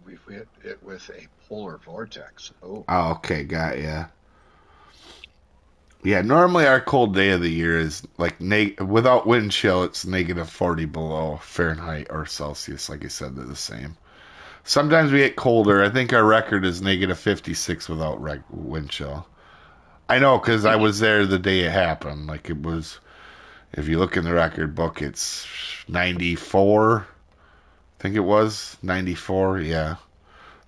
We've hit it with a polar vortex. Oh. Oh, okay, got ya. Yeah, normally our cold day of the year is like without wind chill, it's -40 below Fahrenheit or Celsius. Like I said, they're the same. Sometimes we get colder. I think our record is -56 without wind chill. I know because I was there the day it happened. Like it was, if you look in the record book, it's 94. I think it was 94. Yeah,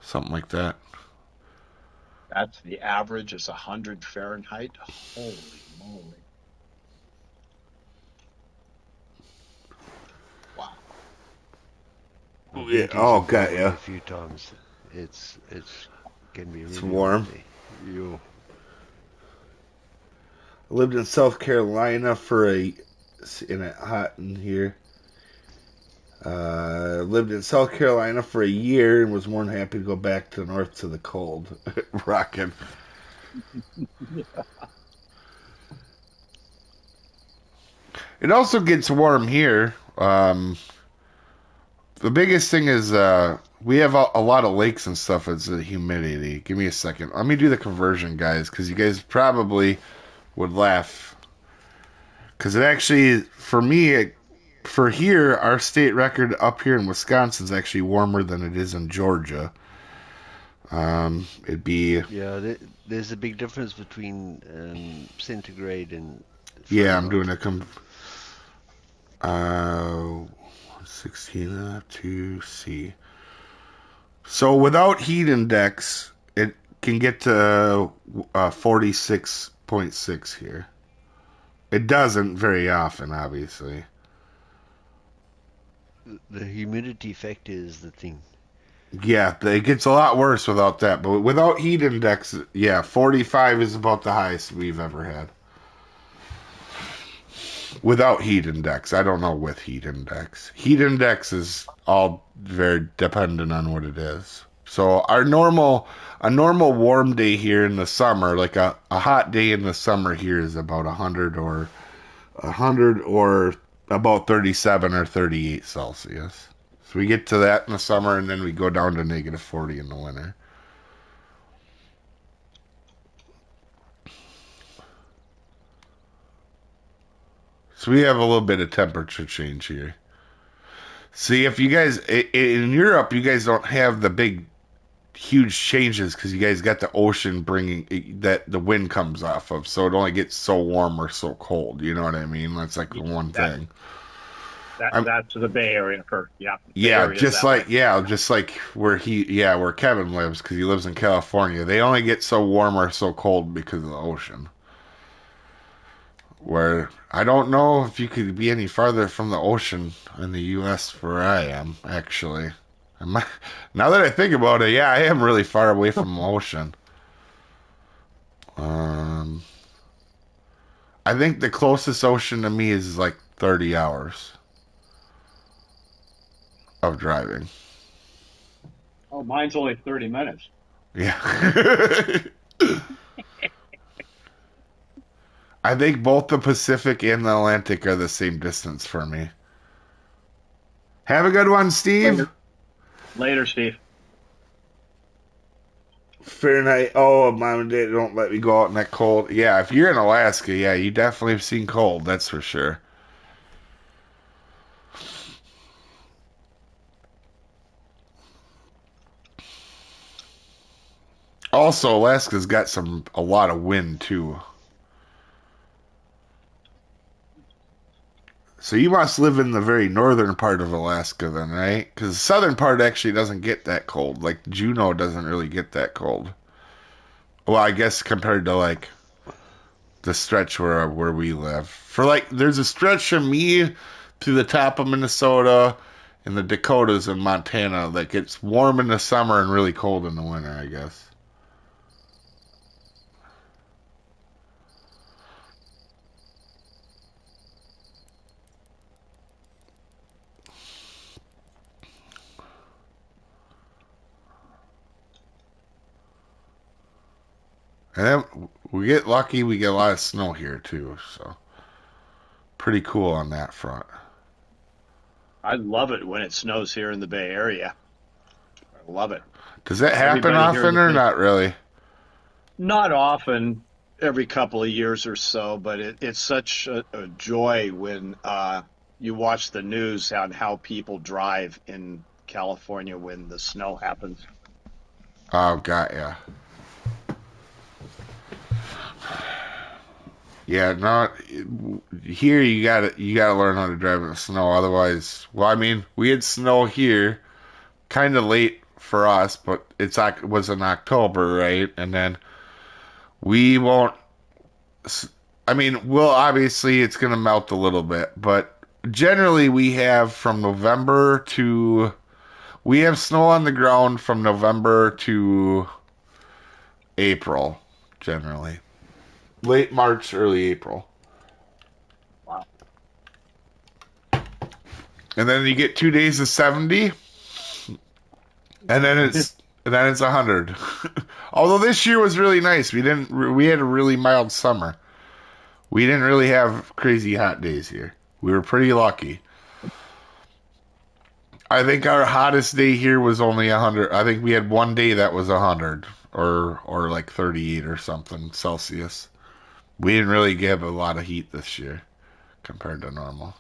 something like that. That's the average is 100 Fahrenheit. Holy moly. Wow. I've Yeah. been to Oh, got Zimbabwe ya. a few times. It's can be It's really hot warm. there. You. I lived in South Carolina in a hot in here. Lived in South Carolina for a year and was more than happy to go back to the north to the cold. Rocking. It also gets warm here. The biggest thing is we have a lot of lakes and stuff. It's the humidity. Give me a second. Let me do the conversion, guys, because you guys probably would laugh. Because it actually, for me, for here, our state record up here in Wisconsin is actually warmer than it is in Georgia. It'd be Yeah, there's a big difference between centigrade and Yeah, I'm Fahrenheit. doing uh 16 to C. So without heat index, it can get to 46.6 here. It doesn't very often, obviously. The humidity factor is the thing. Yeah, it gets a lot worse without that. But without heat index, yeah, 45 is about the highest we've ever had. Without heat index. I don't know with heat index. Heat index is all very dependent on what it is. So a normal warm day here in the summer, like a hot day in the summer here is about 100 or about 37 or 38 Celsius. So we get to that in the summer and then we go down to negative 40 in the winter. So we have a little bit of temperature change here. See, if you guys in Europe, you guys don't have the big, huge changes because you guys got the ocean bringing that the wind comes off of, so it only gets so warm or so cold. You know what I mean? That's like the one That thing. that I'm that's the Bay Area for yeah. Bay Area is that way. just like where Kevin lives because he lives in California. They only get so warm or so cold because of the ocean. Where I don't know if you could be any farther from the ocean in the U.S. where I am, actually. Now that I think about it, yeah, I am really far away from the ocean. Um, I think the closest ocean to me is like 30 hours of driving. Oh, mine's only 30 minutes. Yeah. I think both the Pacific and the Atlantic are the same distance for me. Have a good one, Steve. Later, later, Steve. Fahrenheit. Oh, mom and dad don't let me go out in that cold. Yeah, if you're in Alaska, yeah, you definitely have seen cold. That's for sure. Also, Alaska's got a lot of wind too. So you must live in the very northern part of Alaska then, right? Because the southern part actually doesn't get that cold. Like Juneau doesn't really get that cold. Well, I guess compared to like the stretch where we live. For like, there's a stretch from me to the top of Minnesota and the Dakotas and Montana that gets warm in the summer and really cold in the winter, I guess. And then we get lucky, we get a lot of snow here too, so pretty cool on that front. I love it when it snows here in the Bay Area. I love it. Does that happen Everybody here in often the or Bay, not really? not often, every couple of years or so, but it's such a joy when you watch the news on how people drive in California when the snow happens. Oh, got ya. Yeah, not here. You gotta learn how to drive in the snow. Otherwise, well, I mean, we had snow here, kind of late for us, but it was in October, right? And then we won't. I mean, well, obviously it's gonna melt a little bit, but generally we have snow on the ground from November to April, generally late March, early April. Wow. And then you get 2 days of 70, and then it's 100. Although this year was really nice. We had a really mild summer. We didn't really have crazy hot days here. We were pretty lucky. I think our hottest day here was only 100. I think we had one day that was 100 or like 38 or something Celsius. We didn't really get a lot of heat this year compared to normal.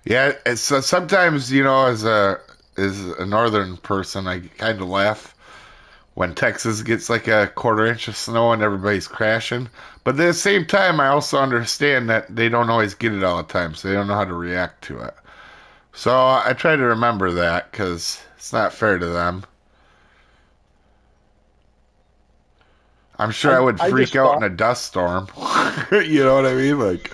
Yeah, it's sometimes, as a northern person, I kind of laugh when Texas gets like a quarter inch of snow and everybody's crashing. But at the same time, I also understand that they don't always get it all the time, so they don't know how to react to it. So I try to remember that because it's not fair to them. I'm sure I would I freak just out in thought a dust storm. You know what I mean? Like,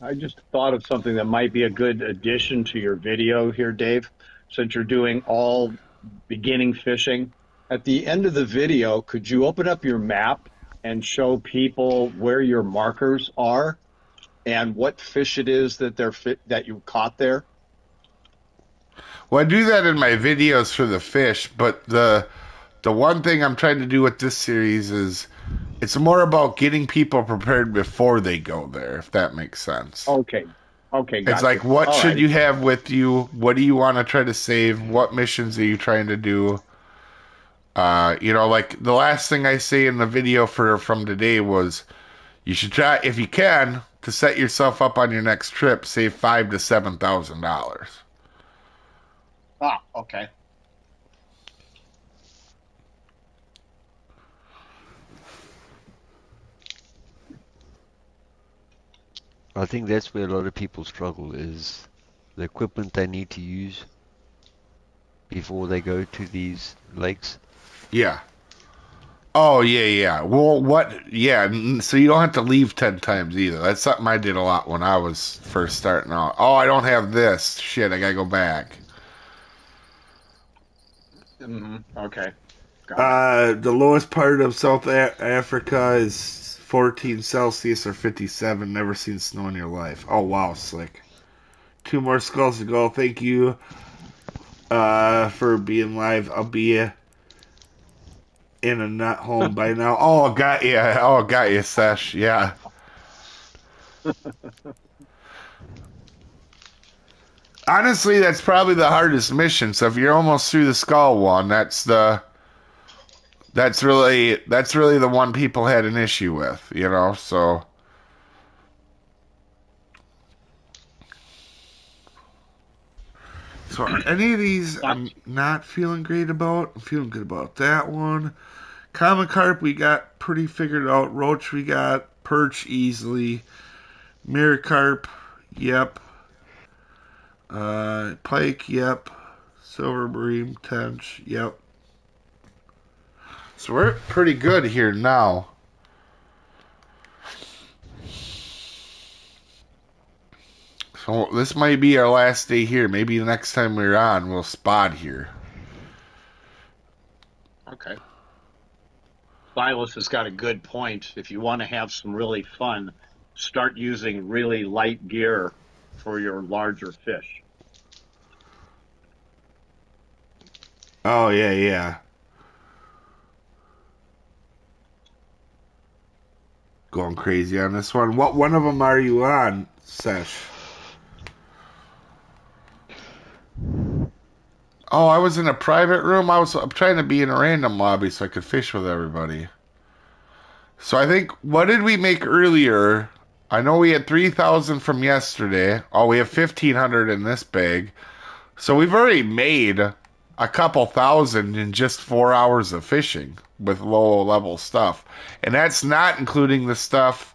I just thought of something that might be a good addition to your video here, Dave, since you're doing all beginning fishing. At the end of the video, could you open up your map and show people where your markers are and what fish it is that that you caught there? well, I do that in my videos for the fish, but the one thing I'm trying to do with this series is it's more about getting people prepared before they go there, if that makes sense. Okay. Okay, It's gotcha. like, what All should right. you have with you? What do you want to try to save? What missions are you trying to do? Like the last thing I say in the video for from today was you should try, if you can, to set yourself up on your next trip, save $5,000 to $7,000. Ah, okay. I think that's where a lot of people struggle is the equipment they need to use before they go to these lakes. Yeah. Oh yeah, yeah. Well, what? Yeah. So you don't have to leave 10 times either. That's something I did a lot when I was first starting out. Oh, I don't have this. Shit, I gotta go back. Okay, got it. The lowest part of South Africa is 14 Celsius or 57. Never seen snow in your life. Oh wow, slick. Two more skulls to go. Thank you for being live. I'll be in a nut home by now. Oh, got you. Oh, got you, Sesh. Yeah. Honestly, that's probably the hardest mission. So if you're almost through the skull one, that's really the one people had an issue with. So are any of these Uh, I'm not feeling great about? I'm feeling good about that one. Common carp we got pretty figured out. Roach we got. Perch easily. Mirror carp, yep. Pike, yep. Silver bream, tench, yep. So we're pretty good here now. So this might be our last day here. Maybe the next time we're on, we'll spot here. okay. Silas has got a good point. If you want to have some really fun, start using really light gear for your larger fish. Oh yeah, yeah. Going crazy on this one. What one of them are you on, Sesh? Oh, I was in a private room. I'm trying to be in a random lobby so I could fish with everybody. So I think what did we make earlier? I know we had 3,000 from yesterday. Oh, we have 1,500 in this bag. So we've already made a couple thousand in just 4 hours of fishing with low level stuff. And that's not including the stuff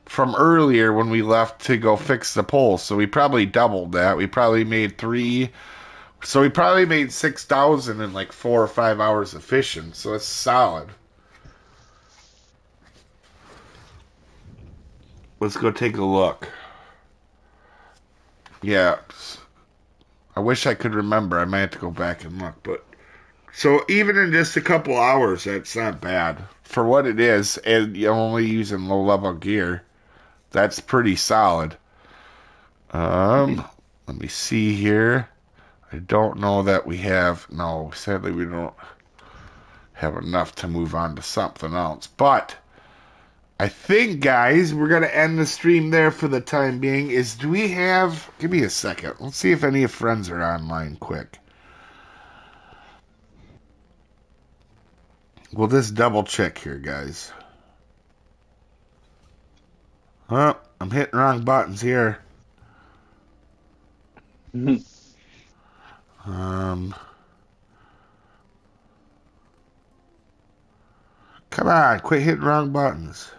from earlier when we left to go fix the pole. So we probably doubled that. We probably made three. So we probably made 6,000 in like 4 or 5 hours of fishing. So it's solid. Let's go take a look. Yeah. I wish I could remember. I might have to go back and look. But so even in just a couple hours, that's not bad for what it is. And you're only using low level gear. That's pretty solid. Let me see here. I don't know that we have. No, sadly, we don't have enough to move on to something else. But I think, guys, we're gonna end the stream there for the time being. Do we have? Give me a second. Let's see if any of friends are online. Quick. We'll just double check here, guys. Huh? I'm hitting wrong buttons here. Um, Come on, quit hitting wrong buttons.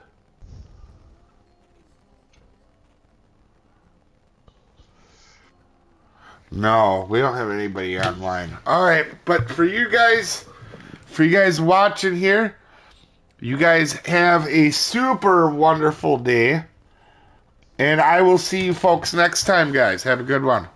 No, we don't have anybody online. All right, but for you guys watching here, you guys have a super wonderful day. And I will see you folks next time, guys. Have a good one.